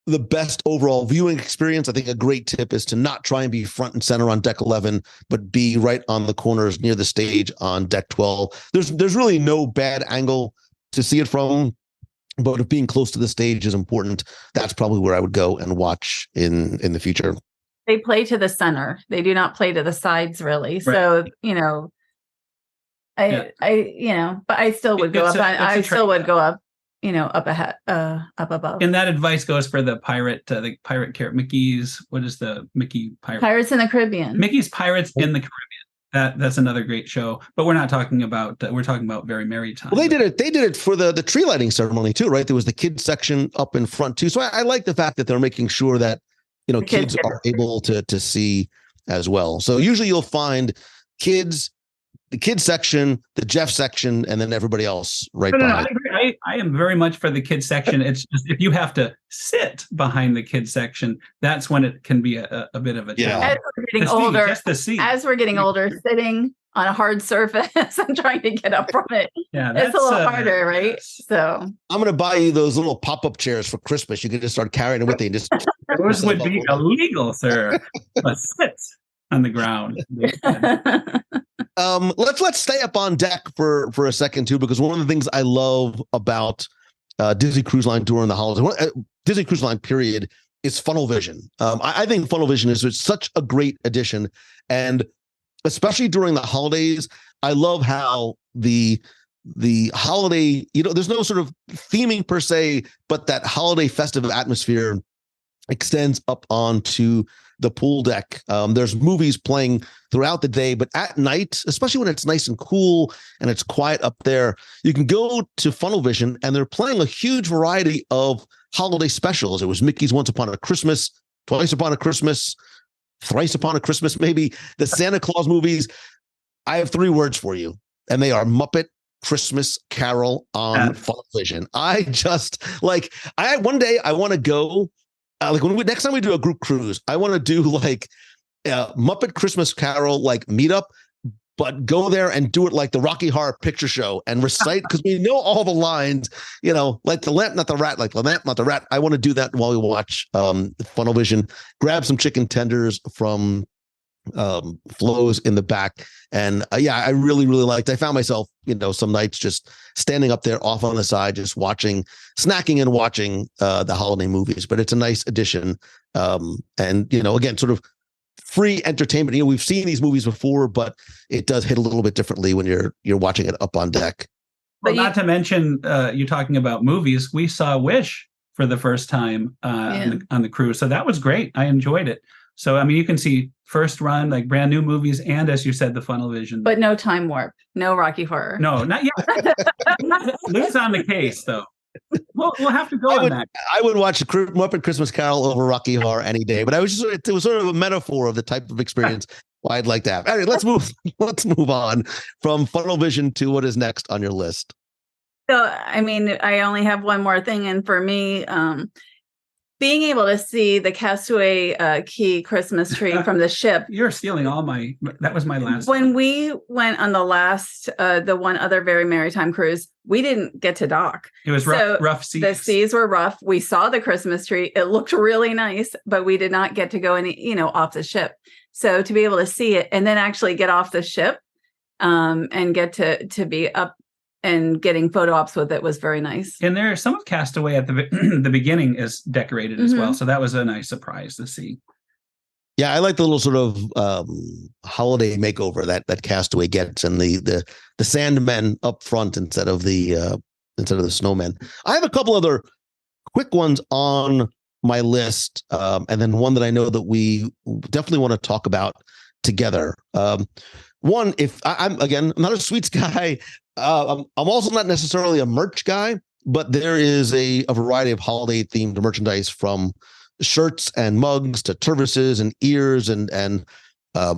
the best overall viewing experience, I think a great tip is to not try and be front and center on deck 11, but be right on the corners near the stage on deck 12. There's really no bad angle to see it from, but if being close to the stage is important, that's probably where I would go and watch in the future. They play to the center. They do not play to the sides, really. Right. So, but I still would go up. I still would go up. Up ahead, up above. And that advice goes for the pirate character, Mickey's. What is the Mickey pirate? Pirates in the Caribbean. Mickey's Pirates in the Caribbean. That's another great show. But we're not talking about. We're talking about Very Merrytime. Well, they did it for the tree lighting ceremony too, right? There was the kids section up in front too. So I like the fact that they're making sure that kids are able to see as well. So usually you'll find kids. The kids section, the Jeff section, and then everybody else right behind. I am very much for the kids section. It's just if you have to sit behind the kids section, that's when it can be a bit of a challenge. As we're getting older, sitting on a hard surface and trying to get up from it, it's a little harder, right? So I'm going to buy you those little pop-up chairs for Christmas. You can just start carrying them with you. Those would be illegal, sir. Sit on the ground. Let's stay up on deck for a second too, because one of the things I love about Disney Cruise Line during the holidays, Disney Cruise Line period, is funnel vision. I think funnel vision is such a great addition, and especially during the holidays, I love how the holiday, there's no sort of theming per se, but that holiday festive atmosphere extends up onto the pool deck. There's movies playing throughout the day, but at night, especially when it's nice and cool and it's quiet up there, you can go to Funnel Vision and they're playing a huge variety of holiday specials. It was Mickey's Once Upon a Christmas, Twice Upon a Christmas, Thrice Upon a Christmas, maybe the Santa Claus movies. I have 3 words for you, and they are Muppet Christmas Carol on Funvision. I just like one day I want to go like next time we do a group cruise, I want to do like Muppet Christmas Carol like meetup, but go there and do it like the Rocky Horror Picture Show and recite because we know all the lines, like the lamp, not the rat, like the lamp, not the rat. I want to do that while we watch Funnelvision, grab some chicken tenders from Flo's in the back. And I really liked. I found myself, some nights just standing up there off on the side, just snacking and watching the holiday movies. But it's a nice addition. And again, sort of free entertainment. We've seen these movies before, but it does hit a little bit differently when you're watching it up on deck. Well, not to mention, you talking about movies, we saw Wish for the first time on the cruise. So that was great. I enjoyed it. So, I mean, you can see first run, like brand new movies. And as you said, the Funnelvision. But no time warp, no Rocky Horror. No, not yet. Lou's on the case, though. We'll have to go on that. I would watch Muppet Christmas Carol over Rocky Horror any day, but it was sort of a metaphor of the type of experience I'd like to have. Anyway, let's move on from Funnelvision to what is next on your list. So, I mean, I only have one more thing. And for me, being able to see the Castaway Key Christmas tree from the ship. You're stealing that was my last. When we went on the one other Very Merrytime Cruise, we didn't get to dock. It was rough seas. The seas were rough. We saw the Christmas tree. It looked really nice, but we did not get to go off the ship. So to be able to see it and then actually get off the ship and get to be up and getting photo ops with it was very nice. And there's some of Castaway at the beginning is decorated as well. So that was a nice surprise to see. Yeah, I like the little sort of holiday makeover that Castaway gets, and the Sandmen up front instead of the snowmen. I have a couple other quick ones on my list, and then one that I know that we definitely want to talk about together. One, if I'm not a sweets guy. I'm also not necessarily a merch guy, but there is a variety of holiday themed merchandise, from shirts and mugs to turvises and ears and a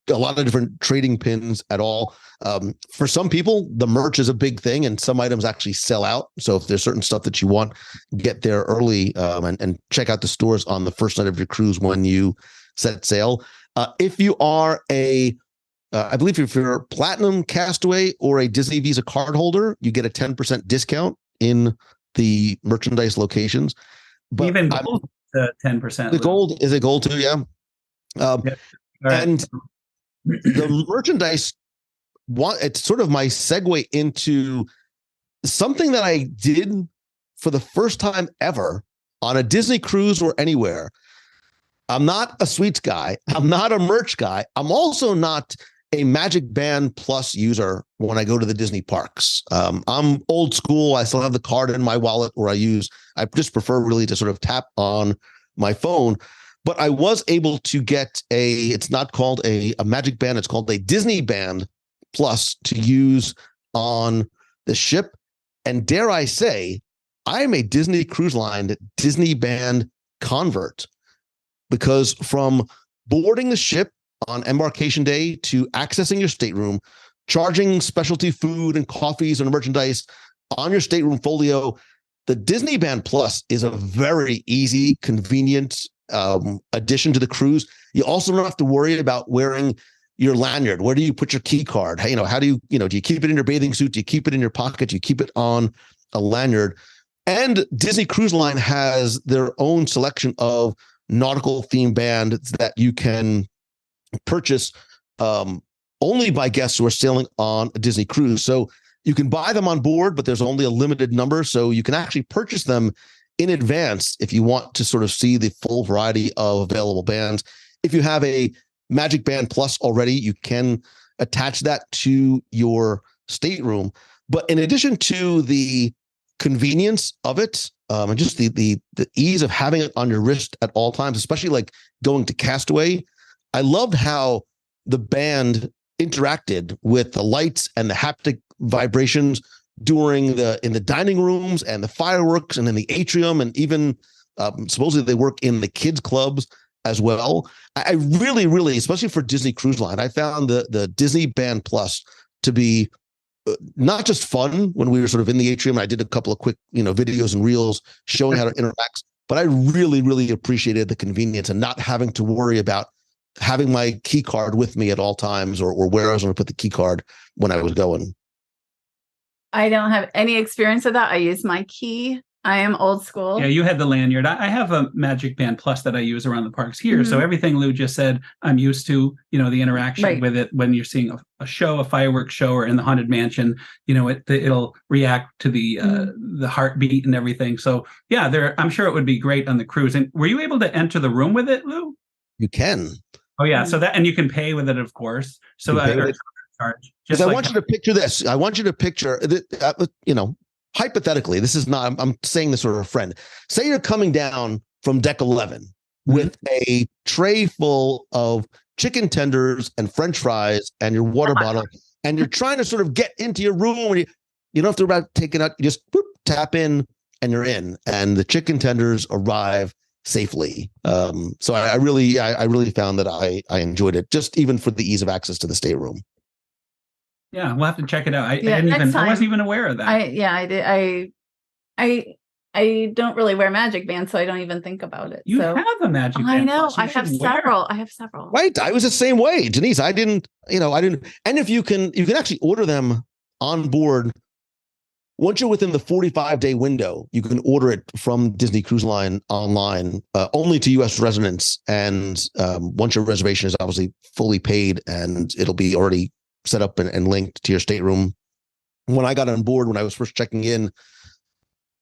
lot of different trading pins at all. For some people, the merch is a big thing, and some items actually sell out. So if there's certain stuff that you want, get there early and check out the stores on the first night of your cruise when you set sail. If you are I believe if you're a Platinum Castaway or a Disney Visa card holder, you get a 10% discount in the merchandise locations. But even gold, 10%. The gold is a gold too, yeah. Right. And the merchandise, it's sort of my segue into something that I did for the first time ever on a Disney cruise or anywhere. I'm not a sweets guy. I'm not a merch guy. I'm also not a Magic Band Plus user when I go to the Disney parks. I'm old school. I still have the card in my wallet, or I just prefer really to sort of tap on my phone. But I was able to get it's not called a Magic Band, it's called a Disney Band Plus to use on the ship. And dare I say, I am a Disney Cruise Line Disney Band convert, because from boarding the ship on embarkation day to accessing your stateroom, charging specialty food and coffees and merchandise on your stateroom folio, the Disney Band Plus is a very easy, convenient addition to the cruise. You also don't have to worry about wearing your lanyard. Where do you put your key card? How do you, do you keep it in your bathing suit? Do you keep it in your pocket? Do you keep it on a lanyard? And Disney Cruise Line has their own selection of nautical themed bands that you can purchase only by guests who are sailing on a Disney cruise. So you can buy them on board, but there's only a limited number. So you can actually purchase them in advance if you want to sort of see the full variety of available bands. If you have a Magic Band Plus already, you can attach that to your stateroom. But in addition to the convenience of it, and just the ease of having it on your wrist at all times, especially like going to Castaway, I loved how the band interacted with the lights and the haptic vibrations in the dining rooms and the fireworks and in the atrium, and even supposedly they work in the kids clubs as well. I really, especially for Disney Cruise Line, I found the Disney Band Plus to be not just fun when we were sort of in the atrium. I did a couple of quick, videos and reels showing how to interact, but I really, really appreciated the convenience and not having to worry about having my key card with me at all times or where I was going to put the key card when I was going. I don't have any experience with that. I use my key. I am old school. Yeah, you had the lanyard. I have a Magic Band Plus that I use around the parks here. So everything Lou just said, I'm used to, the interaction with it when you're seeing a show, a fireworks show, or in the Haunted Mansion, it'll react to the heartbeat and everything. So yeah, I'm sure it would be great on the cruise. And were you able to enter the room with it, Lou? You can. Oh yeah. So and you can pay with it, of course. So because I want you to picture this. I want you to picture that, hypothetically, this is not, I'm saying this sort of a friend. Say you're coming down from deck 11 with a tray full of chicken tenders and French fries and your water bottle, and you're trying to sort of get into your room where you don't have to about take it out. You just tap in and you're in, and the chicken tenders arrive safely. So I really found that I enjoyed it, just even for the ease of access to the stateroom. Yeah, we'll have to check it out. I wasn't even aware of that. I did. I don't really wear Magic Bands, so I don't even think about it. You have a Magic Band. I know. I have several. Right. I was the same way, Denise. I didn't. And if you can actually order them on board. Once you're within the 45-day window, you can order it from Disney Cruise Line online, only to U.S. residents. And once your reservation is obviously fully paid, and it'll be already set up and linked to your stateroom. When I got on board, when I was first checking in,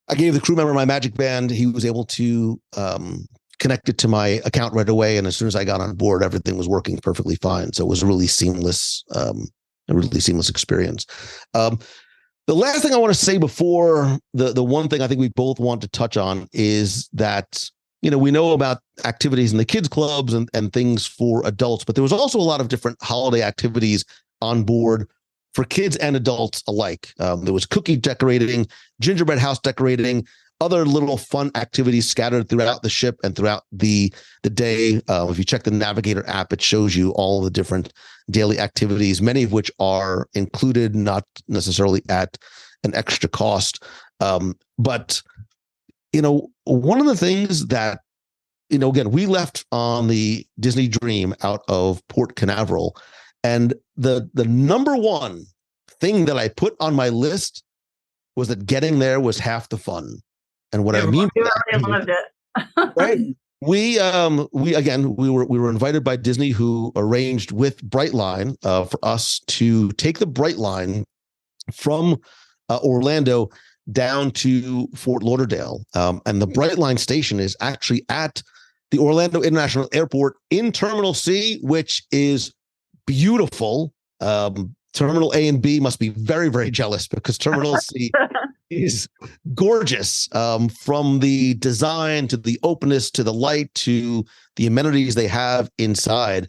I gave the crew member my Magic Band. He was able to connect it to my account right away. And as soon as I got on board, everything was working perfectly fine. So it was a really seamless experience. The last thing I want to say before the one thing I think we both want to touch on is that, we know about activities in the kids clubs and things for adults, but there was also a lot of different holiday activities on board for kids and adults alike. There was cookie decorating, gingerbread house decorating, other little fun activities scattered throughout the ship and throughout the day. If you check the Navigator app, it shows you all the different daily activities, many of which are included, not necessarily at an extra cost. But, one of the things that, again, we left on the Disney Dream out of Port Canaveral, and the number one thing that I put on my list was that getting there was half the fun. And what I mean, I loved it. Right? We were invited by Disney, who arranged with Brightline for us to take the Brightline from Orlando down to Fort Lauderdale. And the Brightline station is actually at the Orlando International Airport in Terminal C, which is beautiful. Terminal A and B must be very, very jealous, because Terminal C is gorgeous, from the design to the openness to the light to the amenities they have inside.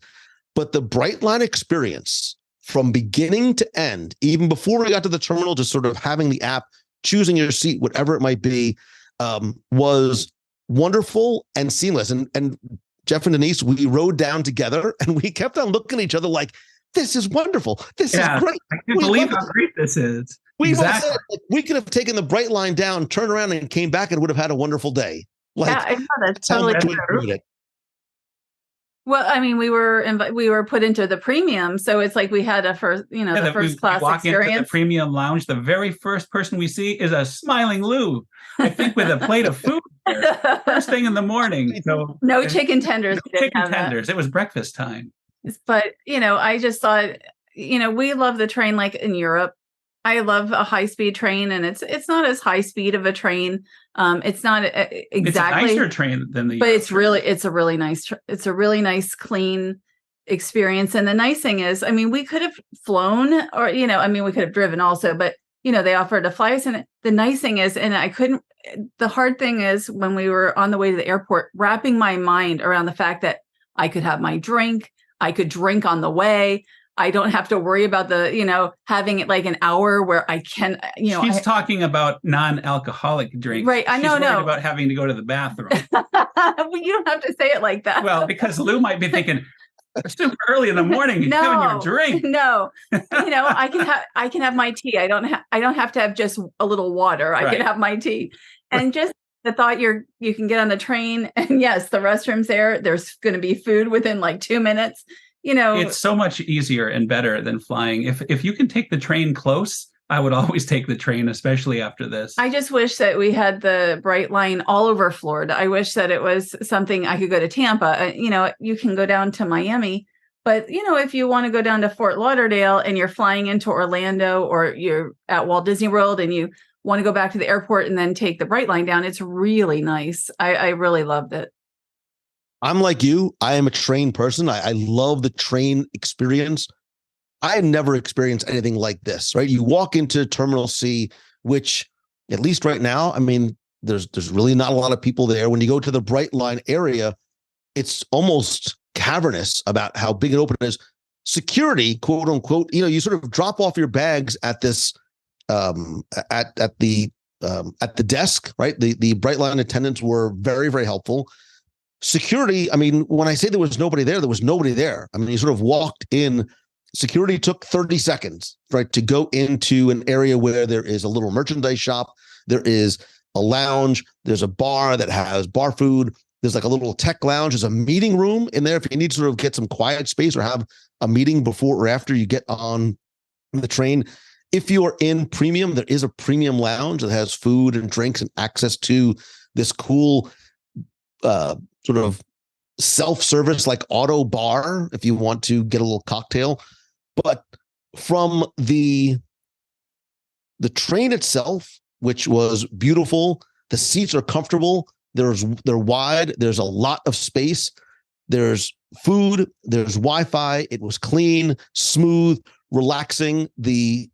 But the Brightline experience from beginning to end, even before we got to the terminal, just sort of having the app, choosing your seat, whatever it might be, was wonderful and seamless. And Jeff and Denise, we rode down together and we kept on looking at each other like, this is wonderful. This is great. I can't believe how great this is. We could have taken the Brightline down, turned around, and came back, and would have had a wonderful day. I know that's totally true. Well, I mean, we were put into the premium, so it's like we had the first class walk experience. Into the premium lounge. The very first person we see is a smiling Lou, I think, with a plate of food there, first thing in the morning. So, no chicken tenders. No chicken tenders. It was breakfast time. But, I just thought, we love the train like in Europe. I love a high-speed train, and it's not as high speed of a train. It's not exactly. It's a nicer train than the. But it's a really nice, clean experience. And the nice thing is, I mean, we could have flown, or we could have driven also. But they offered to fly us, and the nice thing is, and I couldn't. The hard thing is when we were on the way to the airport, wrapping my mind around the fact that I could have my drink. I could drink on the way. I don't have to worry about having it like an hour where I can, She's talking about non-alcoholic drinks. Right. I know. She's worried about having to go to the bathroom. Well, you don't have to say it like that. Well, because Lou might be thinking, super early in the morning, you're having your drink. No, I can have my tea. I don't have to have just a little water. I Right. can have my tea. And just the thought you can get on the train and yes, the restroom's there. There's going to be food within like 2 minutes. It's so much easier and better than flying. If you can take the train close, I would always take the train, especially after this. I just wish that we had the Bright Line all over Florida. I wish that it was something I could go to Tampa. You can go down to Miami, but if you want to go down to Fort Lauderdale and you're flying into Orlando or you're at Walt Disney World and you want to go back to the airport and then take the Bright Line down, it's really nice. I really loved it. I'm like you. I am a train person. I love the train experience. I have never experienced anything like this, right? You walk into Terminal C, which at least right now, I mean, there's really not a lot of people there. When you go to the Bright Line area, it's almost cavernous about how big and open it is. Security, quote unquote, you sort of drop off your bags at this at the desk, right? The Bright Line attendants were very, very helpful. Security, I mean, when I say there was nobody there was nobody there. I mean, you sort of walked in. Security took 30 seconds, right, to go into an area where there is a little merchandise shop. There is a lounge. There's a bar that has bar food. There's like a little tech lounge. There's a meeting room in there if you need to sort of get some quiet space or have a meeting before or after you get on the train. If you are in premium, there is a premium lounge that has food and drinks and access to this cool sort of self-service like auto bar if you want to get a little cocktail. But from the train itself, which was beautiful, the seats are comfortable. They're wide. There's a lot of space. There's food. There's Wi-Fi. It was clean, smooth, relaxing. The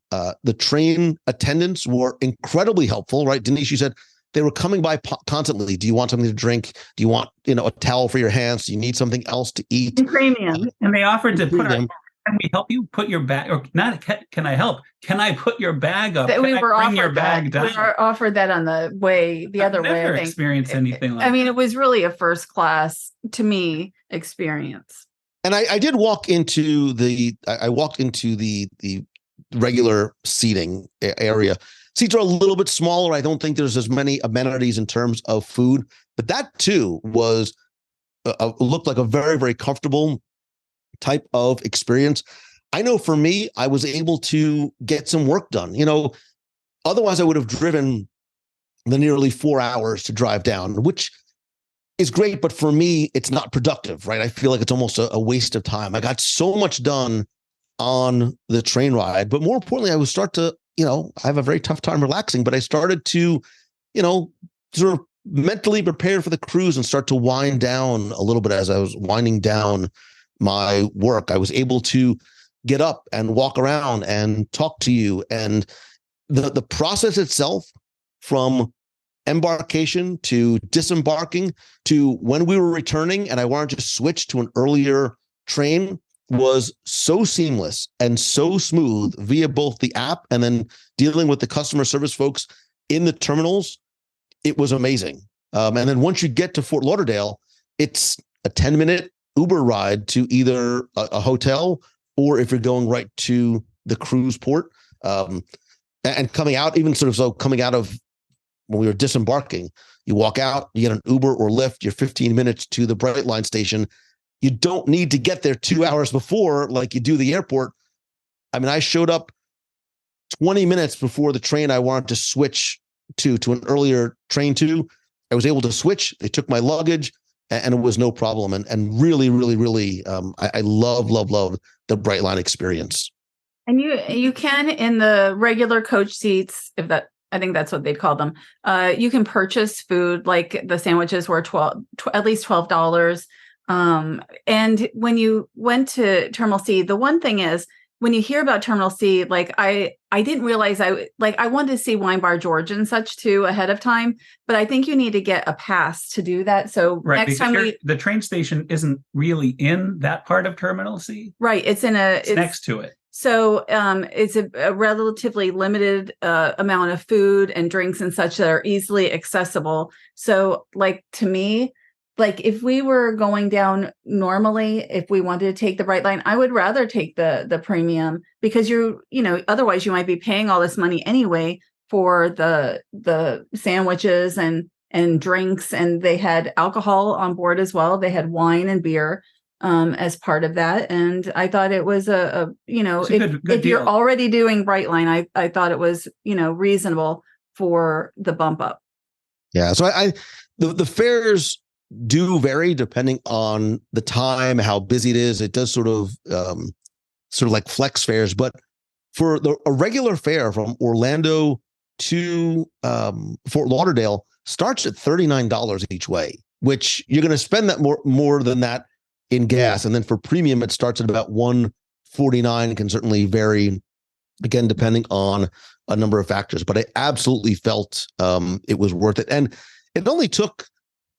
train attendants were incredibly helpful, right? Denise, you said they were coming by constantly. Do you want something to drink? Do you want a towel for your hands? Do you need something else to eat? Premium. And they offered to put our. Can we help you put your bag, or not? Can I help? Can I put your bag up? We were bring your bag down? We were offered that on the other way. Never experienced anything like that. I mean, it was really a first class, to me, experience. And I did walk into the regular seating area. Seats are a little bit smaller. I don't think there's as many amenities in terms of food, but that too was looked like a very, very comfortable type of experience. I know for me, I was able to get some work done. Otherwise I would have driven the nearly 4 hours to drive down, which is great, but for me, it's not productive, right? I feel like it's almost a waste of time. I got so much done on the train ride, but more importantly, I would start to, I have a very tough time relaxing, but I started to, sort of mentally prepare for the cruise and start to wind down a little bit. As I was winding down my work, I was able to get up and walk around and talk to you. And the process itself, from embarkation to disembarking to when we were returning and I wanted to switch to an earlier train, was so seamless and so smooth via both the app and then dealing with the customer service folks in the terminals. It was amazing. And then once you get to Fort Lauderdale, it's a 10-minute Uber ride to either a hotel or if you're going right to the cruise port. And coming out, coming out of when we were disembarking, you walk out, you get an Uber or Lyft, you're 15 minutes to the Bright Line station. You don't need to get there 2 hours before like you do the airport. I mean, I showed up 20 minutes before the train I wanted to switch to an earlier train to. I was able to switch. They took my luggage and it was no problem. And really, really, really, I love the Bright Line experience. And you can, in the regular coach seats, I think that's what they'd call them. You can purchase food, like the sandwiches were at least $12. And when you went to Terminal C, the one thing is, when you hear about Terminal C, like I didn't realize I wanted to see Wine Bar George and such too ahead of time, but I think you need to get a pass to do that. So right, next time the train station isn't really in that part of Terminal C. Right, it's next to it. So it's a relatively limited amount of food and drinks and such that are easily accessible. So like to me, like if we were going down normally, if we wanted to take the Brightline, I would rather take the premium, because otherwise you might be paying all this money anyway for the sandwiches and drinks, and they had alcohol on board as well. They had wine and beer as part of that. And I thought it was if you're already doing Brightline, I thought it was, reasonable for the bump up. Yeah. So the fares do vary depending on the time, how busy it is. It does sort of like flex fares, but for a regular fare from Orlando to Fort Lauderdale starts at $39 each way, which you're going to spend that more than that in gas. And then for premium, it starts at about $149, can certainly vary, again, depending on a number of factors. But I absolutely felt it was worth it. And it only took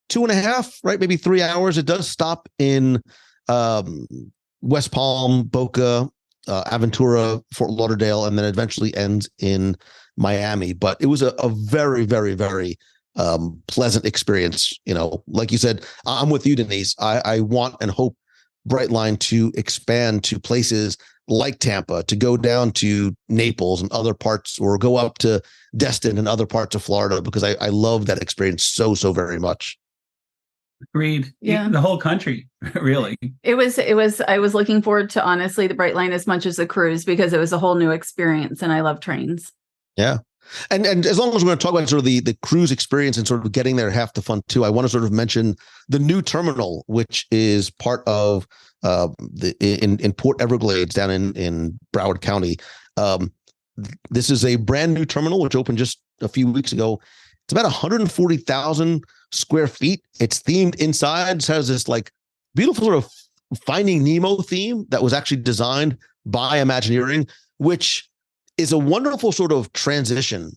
2.5, right? Maybe 3 hours. It does stop in West Palm, Boca, Aventura, Fort Lauderdale, and then eventually ends in Miami. But it was a very, very, very pleasant experience. Like you said, I'm with you, Denise. I want and hope Brightline to expand to places like Tampa, to go down to Naples and other parts, or go up to Destin and other parts of Florida, because I love that experience so very much. Agreed. Yeah. The whole country, really. I was looking forward to, honestly, the Brightline as much as the cruise, because it was a whole new experience, and I love trains. Yeah. And as long as we're going to talk about sort of the cruise experience and sort of getting there half the fun too, I want to sort of mention the new terminal, which is part of in Port Everglades down in Broward County. This is a brand new terminal which opened just a few weeks ago. It's about 140,000 square feet. It's themed inside. It has this like beautiful sort of Finding Nemo theme that was actually designed by Imagineering, which is a wonderful sort of transition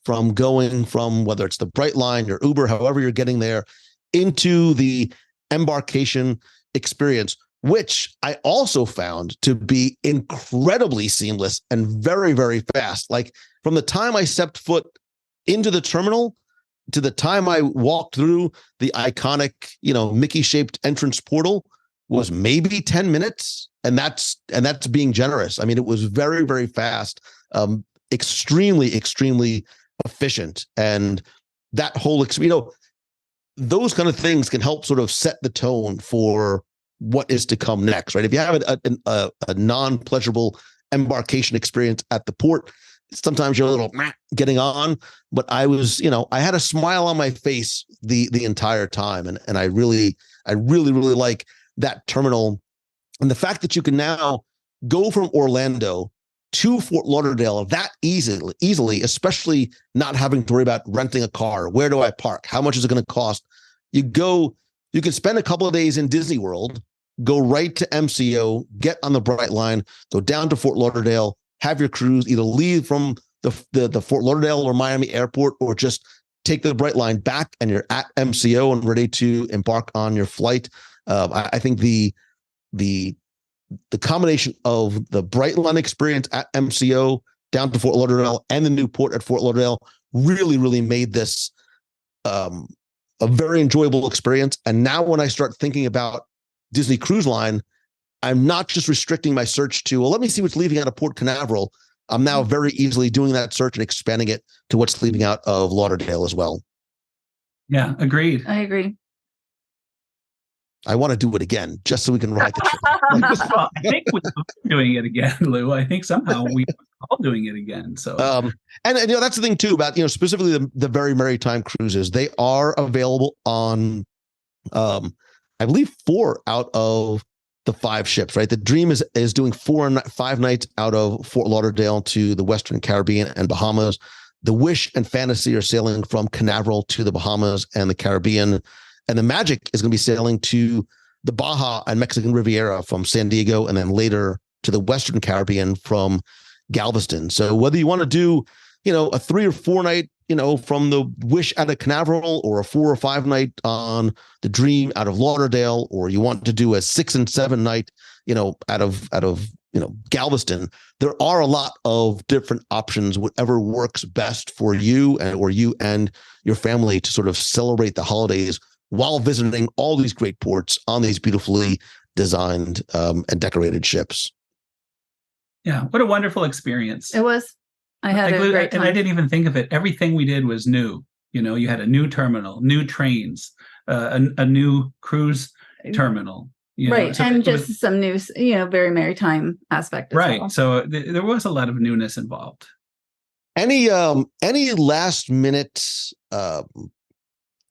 from going from, whether it's the Brightline or Uber, however you're getting there, into the embarkation experience, which I also found to be incredibly seamless and very, very fast. Like from the time I stepped foot into the terminal to the time I walked through the iconic, Mickey-shaped entrance portal was maybe 10 minutes. And that's being generous. I mean, it was very, very fast, extremely, extremely efficient. And that whole experience, those kind of things can help sort of set the tone for what is to come next, right? If you have a non-pleasurable embarkation experience at the port, sometimes you're a little getting on, but I was, I had a smile on my face the entire time. And I really like that terminal. And the fact that you can now go from Orlando to Fort Lauderdale that easily, especially not having to worry about renting a car. Where do I park? How much is it going to cost? You can spend a couple of days in Disney World, go right to MCO, get on the Brightline, go down to Fort Lauderdale, have your cruise, either leave from the Fort Lauderdale or Miami airport, or just take the Brightline back and you're at MCO and ready to embark on your flight. I think the combination of the Brightline experience at MCO down to Fort Lauderdale and the new port at Fort Lauderdale really made this a very enjoyable experience. And now when I start thinking about Disney Cruise Line, I'm not just restricting my search to, let me see what's leaving out of Port Canaveral. I'm now very easily doing that search and expanding it to what's leaving out of Lauderdale as well. Yeah, agreed. I agree. I want to do it again just so we can ride the train. Well, I think we're doing it again, Lou. I think somehow we're all doing it again. So, and that's the thing too about, specifically the Very Merrytime Cruises. They are available on, I believe 4 out of the 5 ships, right? The Dream is doing 5 nights out of Fort Lauderdale to the Western Caribbean and Bahamas. The Wish and Fantasy are sailing from Canaveral to the Bahamas and the Caribbean. And the Magic is going to be sailing to the Baja and Mexican Riviera from San Diego, and then later to the Western Caribbean from Galveston. So whether you want to do, a 3 or 4 night, from the Wish out of Canaveral, or a 4 or 5 night on the Dream out of Lauderdale, or you want to do a 6 and 7 night, out of Galveston, there are a lot of different options, whatever works best for you or you and your family to sort of celebrate the holidays while visiting all these great ports on these beautifully designed and decorated ships. Yeah, what a wonderful experience. It was. I had a great time. And I didn't even think of it. Everything we did was new. You know, you had a new terminal, new trains, a new cruise terminal. Right. So and just some new, very maritime aspect as right. well. So there was a lot of newness involved. Any last minute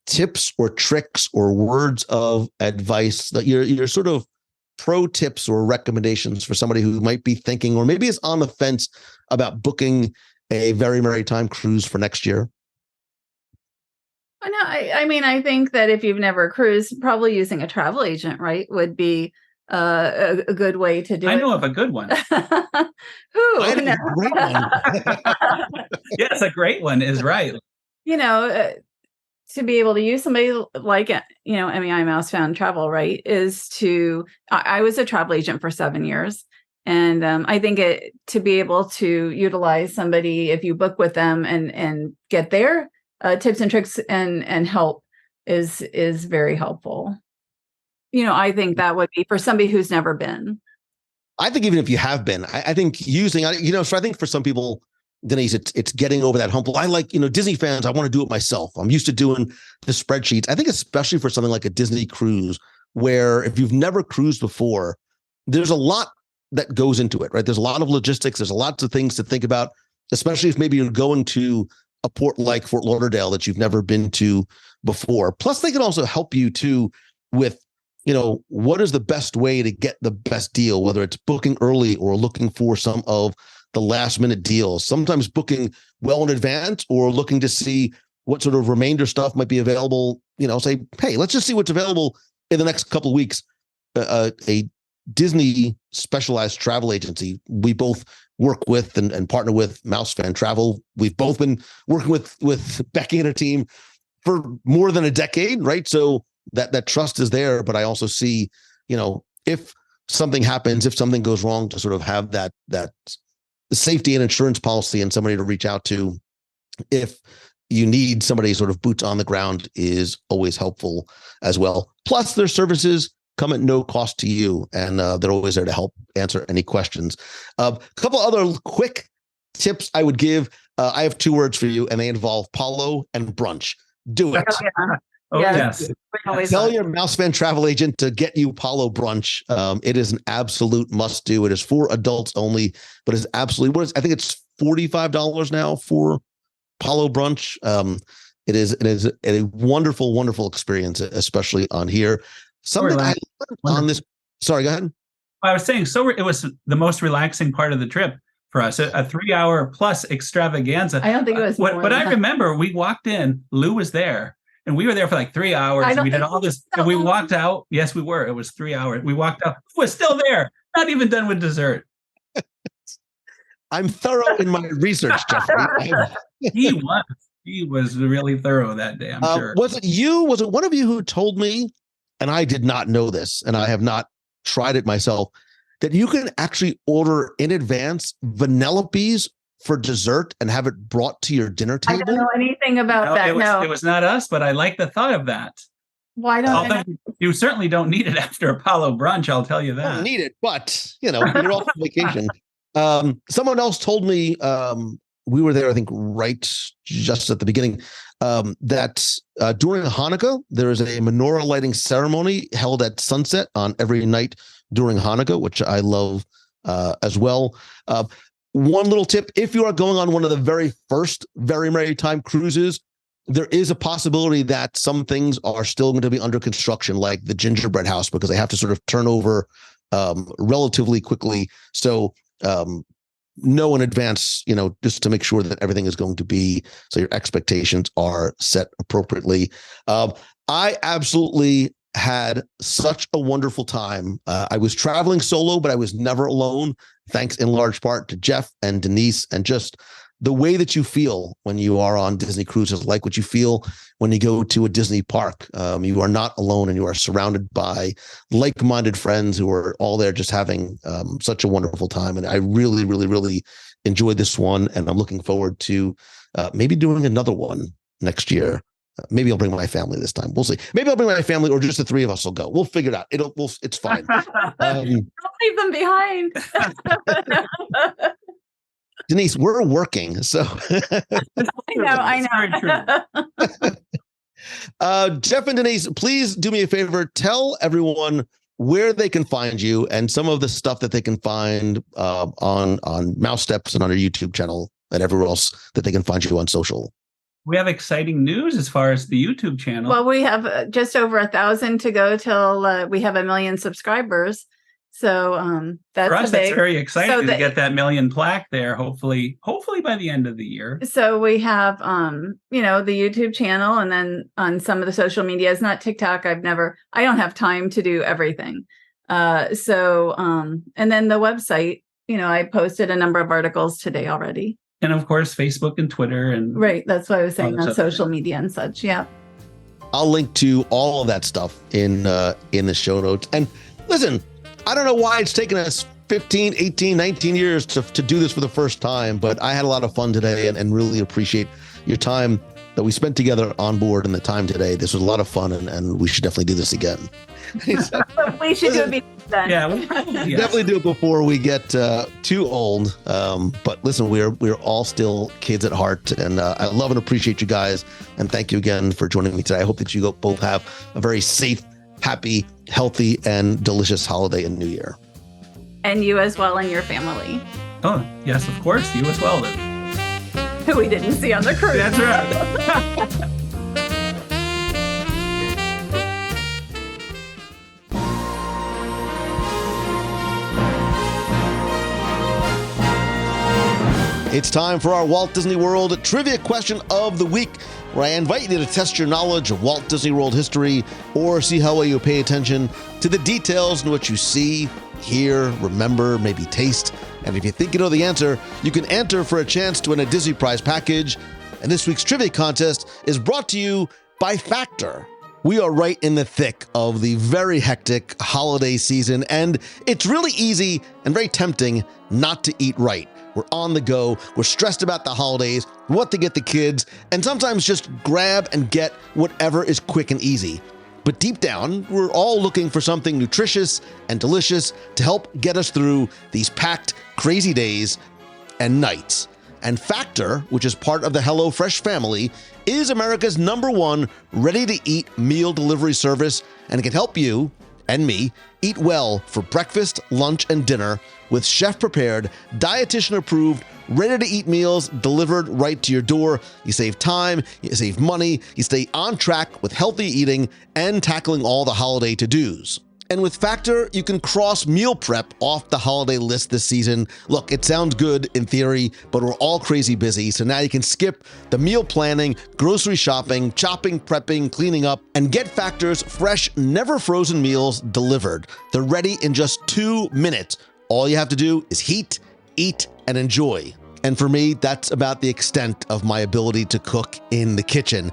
tips or tricks or words of advice that your sort of pro tips or recommendations for somebody who might be thinking or maybe is on the fence about booking a Very Merrytime Cruise for next year? No, I think that if you've never cruised, probably using a travel agent, right, would be a good way to do it. I know of a good one. Who? I know a great one. Yes, a great one is right. To be able to use somebody like, MEI Mouse Found Travel, right, is I was a travel agent for 7 years. And I think to be able to utilize somebody, if you book with them and get their tips and tricks and help is very helpful. I think that would be for somebody who's never been. I think even if you have been, I think using, so I think for some people, Denise, it's getting over that hump. I like, Disney fans, I want to do it myself. I'm used to doing the spreadsheets. I think especially for something like a Disney cruise, where if you've never cruised before, there's a lot that goes into it, right? There's a lot of logistics. There's lots of things to think about, especially if maybe you're going to a port like Fort Lauderdale that you've never been to before. Plus, they can also help you too with, what is the best way to get the best deal, whether it's booking early or looking for some of the last minute deals, sometimes booking well in advance or looking to see what sort of remainder stuff might be available, say, hey, let's just see what's available in the next couple of weeks. A Disney specialized travel agency we both work with and partner with, Mouse Fan Travel. We've both been working with Becky and her team for more than a decade, right? So that trust is there. But I also see, if something happens, if something goes wrong, to sort of have that safety and insurance policy and somebody to reach out to if you need somebody sort of boots on the ground is always helpful as well. Plus, their services come at no cost to you, and they're always there to help answer any questions. A couple other quick tips I would give. I have 2 words for you, and they involve Palo and brunch. Do it. Oh, yes. Tell your Mouse Fan Travel agent to get you Palo brunch. It is an absolute must do. It is for adults only, but it's absolutely, I think it's $45 now for Palo brunch. It is a wonderful, wonderful experience, especially on here. Something I learned on this. Sorry, go ahead. I was saying, it was the most relaxing part of the trip for us, a 3-hour plus extravaganza. I don't think it was. What I remember, we walked in, Lou was there, and we were there for like 3 hours. And we did all this, and we walked out. Yes, we were. It was 3 hours. We walked out. Lou was still there, not even done with dessert. I'm thorough in my research, Jeffrey. He was really thorough that day, I'm sure. Was it one of you who told me, and I did not know this, and I have not tried it myself, that you can actually order in advance Vanellope's for dessert and have it brought to your dinner table? I don't know anything about that. It was not us, but I like the thought of that. Why don't you certainly don't need it after Apollo brunch, I'll tell you that. I don't need it, but you're off on vacation. Someone else told me, we were there, I think, right just at the beginning, that during Hanukkah, there is a menorah lighting ceremony held at sunset on every night during Hanukkah, which I love as well. One little tip, if you are going on one of the very first Very Merrytime cruises, there is a possibility that some things are still going to be under construction, like the gingerbread house, because they have to sort of turn over relatively quickly. So know in advance, just to make sure that everything is going to be, so your expectations are set appropriately. I absolutely had such a wonderful time. I was traveling solo, but I was never alone, thanks in large part to Jeff and Denise, and just the way that you feel when you are on Disney cruises, like what you feel when you go to a Disney park. You are not alone, and you are surrounded by like-minded friends who are all there just having such a wonderful time. And I really, really, really enjoyed this one, and I'm looking forward to maybe doing another one next year. Maybe I'll bring my family this time. We'll see. Maybe I'll bring my family, or just the three of us will go. We'll figure it out. It's fine. Don't leave them behind. Denise, we're working, so I know. Jeff and Denise, please do me a favor. Tell everyone where they can find you and some of the stuff that they can find on Mouse Steps and on your YouTube channel and everywhere else that they can find you on social. We have exciting news as far as the YouTube channel. Well, we have just over 1,000 to go till we have 1 million subscribers. So that's for us, that's very exciting to get that 1 million plaque there. Hopefully by the end of the year. So we have, the YouTube channel, and then on some of the social medias, not TikTok. I don't have time to do everything. And then the website, I posted a number of articles today already. And of course, Facebook and Twitter. And right. That's what I was saying on social media and such. Yeah. I'll link to all of that stuff in the show notes. And listen, I don't know why it's taken us 15, 18, 19 years to do this for the first time, but I had a lot of fun today and really appreciate your time that we spent together on board and the time today. This was a lot of fun, and we should definitely do this again. We should do it before then. Yeah, definitely do it before we get too old. But listen, we're all still kids at heart, and I love and appreciate you guys. And thank you again for joining me today. I hope that you both have a very safe, happy, healthy, and delicious holiday and New Year. And you as well, and your family. Oh, yes, of course. You as well, then. Who we didn't see on the cruise. That's right. It's time for our Walt Disney World Trivia Question of the Week, where I invite you to test your knowledge of Walt Disney World history or see how well you pay attention to the details in what you see, hear, remember, maybe taste. And if you think you know the answer, you can enter for a chance to win a Disney Prize package. And this week's trivia contest is brought to you by Factor. We are right in the thick of the very hectic holiday season, and it's really easy and very tempting not to eat right. We're on the go, we're stressed about the holidays, what to get the kids, and sometimes just grab and get whatever is quick and easy. But deep down, we're all looking for something nutritious and delicious to help get us through these packed, crazy days and nights. And Factor, which is part of the HelloFresh family, is America's #1 ready-to-eat meal delivery service, and it can help you and me eat well for breakfast, lunch, and dinner with chef-prepared, dietitian-approved, ready-to-eat meals delivered right to your door. You save time, you save money, you stay on track with healthy eating and tackling all the holiday to-dos. And with Factor, you can cross meal prep off the holiday list this season. Look, it sounds good in theory, but we're all crazy busy, so now you can skip the meal planning, grocery shopping, chopping, prepping, cleaning up, and get Factor's fresh, never frozen meals delivered. They're ready in just 2 minutes. All you have to do is heat, eat, and enjoy. And for me, that's about the extent of my ability to cook in the kitchen.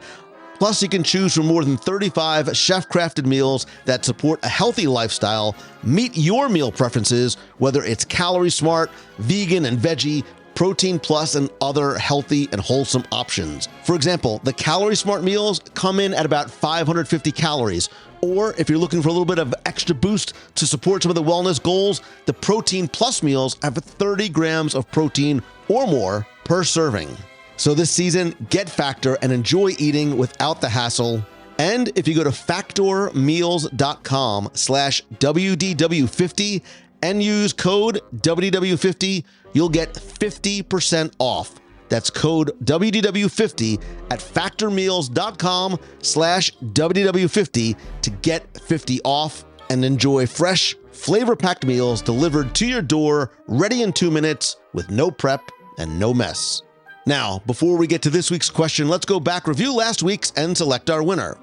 Plus, you can choose from more than 35 chef-crafted meals that support a healthy lifestyle. Meet your meal preferences, whether it's Calorie Smart, vegan and veggie, Protein Plus, and other healthy and wholesome options. For example, the Calorie Smart meals come in at about 550 calories. Or if you're looking for a little bit of extra boost to support some of the wellness goals, the Protein Plus meals have 30 grams of protein or more per serving. So this season, get Factor and enjoy eating without the hassle. And if you go to factormeals.com/WDW50 and use code WDW50, you'll get 50% off. That's code WDW50 at factormeals.com/WDW50 to get 50 off and enjoy fresh, flavor-packed meals delivered to your door, ready in 2 minutes with no prep and no mess. Now, before we get to this week's question, let's go back, review last week's, and select our winner.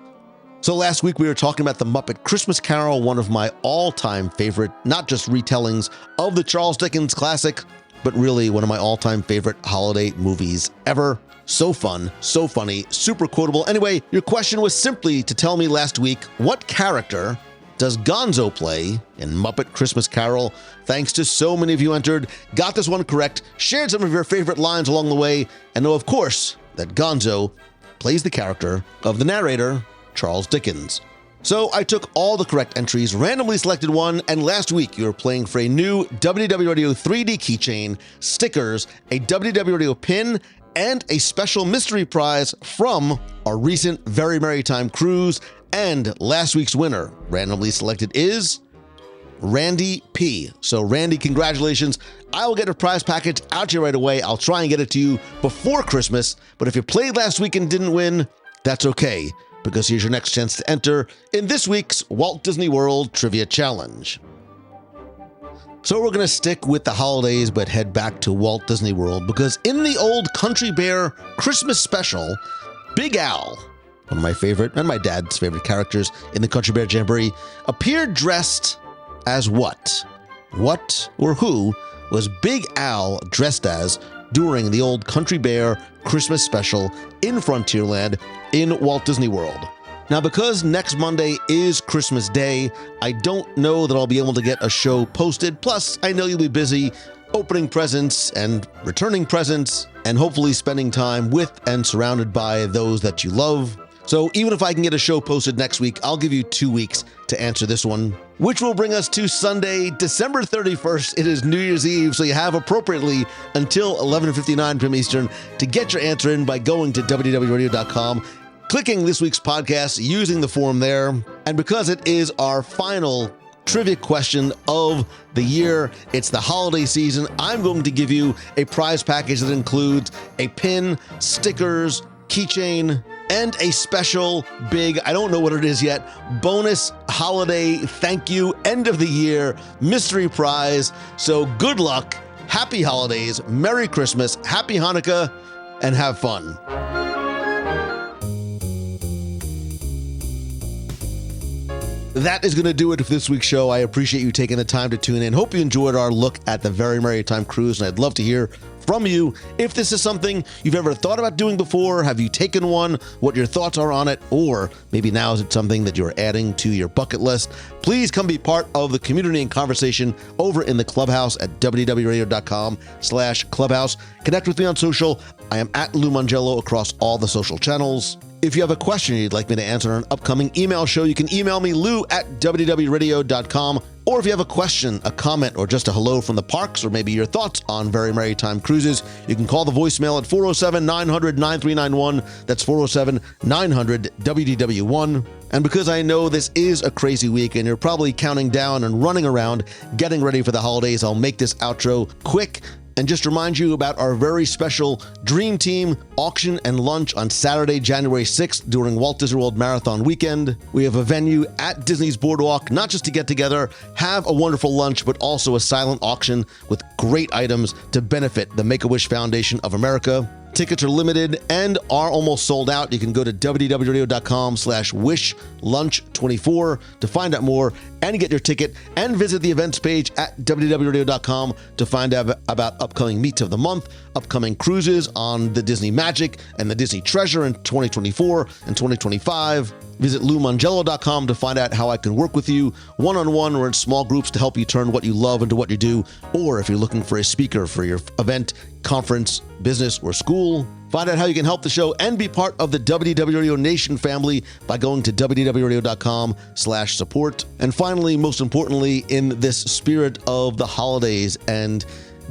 So last week we were talking about The Muppet Christmas Carol, one of my all-time favorite, not just retellings of the Charles Dickens classic, but really one of my all-time favorite holiday movies ever. So fun, so funny, super quotable. Anyway, your question was simply to tell me last week, what character does Gonzo play in Muppet Christmas Carol? Thanks to so many of you entered, got this one correct, shared some of your favorite lines along the way, and know, of course, that Gonzo plays the character of the narrator, Charles Dickens. So I took all the correct entries, randomly selected one, and last week you were playing for a new WDW Radio 3D keychain, stickers, a WDW Radio pin, and a special mystery prize from our recent Very Merrytime Cruise. And last week's winner, randomly selected, is Randy P. So Randy, congratulations. I will get a prize package out to you right away. I'll try and get it to you before Christmas. But if you played last week and didn't win, that's okay, because here's your next chance to enter in this week's Walt Disney World Trivia Challenge. So we're going to stick with the holidays, but head back to Walt Disney World, because in the old Country Bear Christmas special, Big Al, one of my favorite and my dad's favorite characters in the Country Bear Jamboree, appeared dressed as what? What or who was Big Al dressed as during the old Country Bear Christmas special in Frontierland in Walt Disney World? Now, because next Monday is Christmas Day, I don't know that I'll be able to get a show posted. Plus, I know you'll be busy opening presents and returning presents and hopefully spending time with and surrounded by those that you love. So even if I can get a show posted next week, I'll give you 2 weeks to answer this one, which will bring us to Sunday, December 31st. It is New Year's Eve, so you have appropriately until 11:59 p.m. Eastern to get your answer in by going to WDWRadio.com, clicking this week's podcast, using the form there. And because it is our final trivia question of the year, it's the holiday season, I'm going to give you a prize package that includes a pin, stickers, keychain, and a special big, I don't know what it is yet, bonus holiday thank you, end of the year mystery prize. So good luck, happy holidays, Merry Christmas, Happy Hanukkah, and have fun. That is going to do it for this week's show. I appreciate you taking the time to tune in. Hope you enjoyed our look at the Very Merrytime Cruise, and I'd love to hear from you if this is something you've ever thought about doing before. Have you taken one? What your thoughts are on it? Or maybe now is it something that you're adding to your bucket list? Please come be part of the community and conversation over in the Clubhouse at wdwradio.com/clubhouse. Connect with me on social. I am at Lou Mangello across all the social channels. If you have a question you'd like me to answer on an upcoming email show, you can email me, lou@wdwradio.com. Or if you have a question, a comment, or just a hello from the parks, or maybe your thoughts on Very Merrytime Cruises, you can call the voicemail at 407-900-9391. That's 407-900-WDW1. And because I know this is a crazy week and you're probably counting down and running around getting ready for the holidays, I'll make this outro quick and just remind you about our very special Dream Team auction and lunch on Saturday, January 6th during Walt Disney World Marathon Weekend. We have a venue at Disney's Boardwalk, not just to get together, have a wonderful lunch, but also a silent auction with great items to benefit the Make-A-Wish Foundation of America. Tickets are limited and are almost sold out. You can go to wdwradio.com/wishlunch24 to find out more and get your ticket, and visit the events page at wdwradio.com to find out about upcoming meets of the month, upcoming cruises on the Disney Magic and the Disney Treasure in 2024 and 2025. Visit LouMangello.com to find out how I can work with you one-on-one or in small groups to help you turn what you love into what you do. Or if you're looking for a speaker for your event, conference, business, or school, find out how you can help the show and be part of the WDW Radio Nation family by going to wdwradio.com/support. And finally, most importantly, in this spirit of the holidays and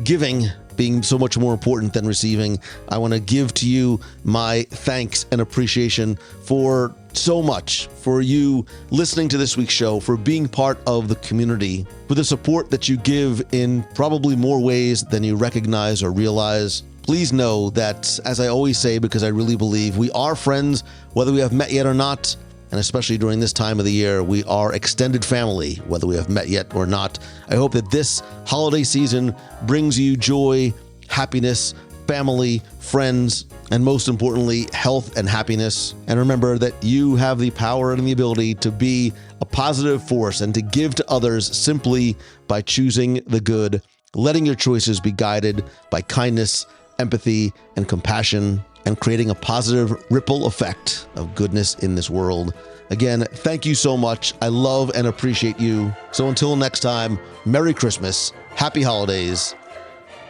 giving being so much more important than receiving, I want to give to you my thanks and appreciation for so much, for you listening to this week's show, for being part of the community, for the support that you give in probably more ways than you recognize or realize. Please know that, as I always say, because I really believe we are friends, whether we have met yet or not, and especially during this time of the year, we are extended family, whether we have met yet or not. I hope that this holiday season brings you joy, happiness, family, friends, and most importantly, health and happiness. And remember that you have the power and the ability to be a positive force and to give to others simply by choosing the good, letting your choices be guided by kindness, empathy, and compassion, and creating a positive ripple effect of goodness in this world. Again, thank you so much. I love and appreciate you. So until next time, Merry Christmas, Happy Holidays.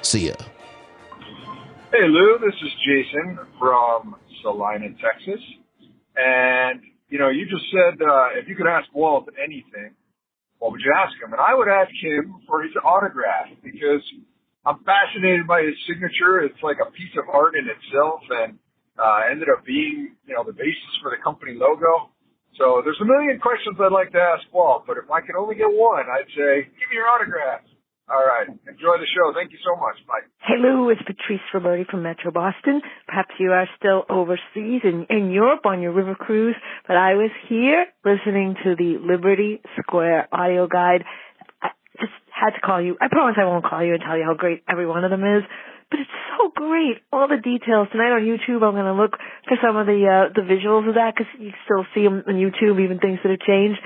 See ya. Hey, Lou, this is Jason from Salina, Texas. And, you just said if you could ask Walt anything, what would you ask him? And I would ask him for his autograph because I'm fascinated by his signature. It's like a piece of art in itself and ended up being, the basis for the company logo. So there's a million questions I'd like to ask Walt, but if I could only get one, I'd say, give me your autograph. All right. Enjoy the show. Thank you so much. Bye. Hey, Lou, it's Patrice Roberti from Metro Boston. Perhaps you are still overseas in Europe on your river cruise, but I was here listening to the Liberty Square audio guide. I just had to call you. I promise I won't call you and tell you how great every one of them is, but it's so great. All the details. Tonight on YouTube, I'm going to look for some of the visuals of that because you still see them on YouTube, even things that have changed.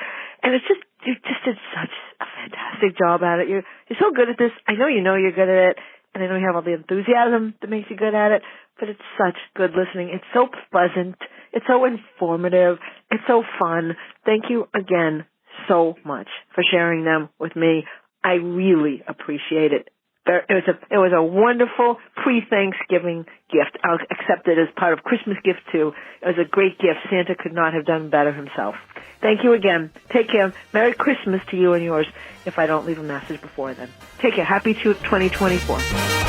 And it's just, you just did such a fantastic job at it. You're so good at this. I know you're good at it, and I know you have all the enthusiasm that makes you good at it, but it's such good listening. It's so pleasant. It's so informative. It's so fun. Thank you again so much for sharing them with me. I really appreciate it. It was a wonderful pre-Thanksgiving gift. I'll accept it as part of Christmas gift too. It was a great gift. Santa could not have done better himself. Thank you again. Take care. Merry Christmas to you and yours if I don't leave a message before then. Take care. Happy 2024.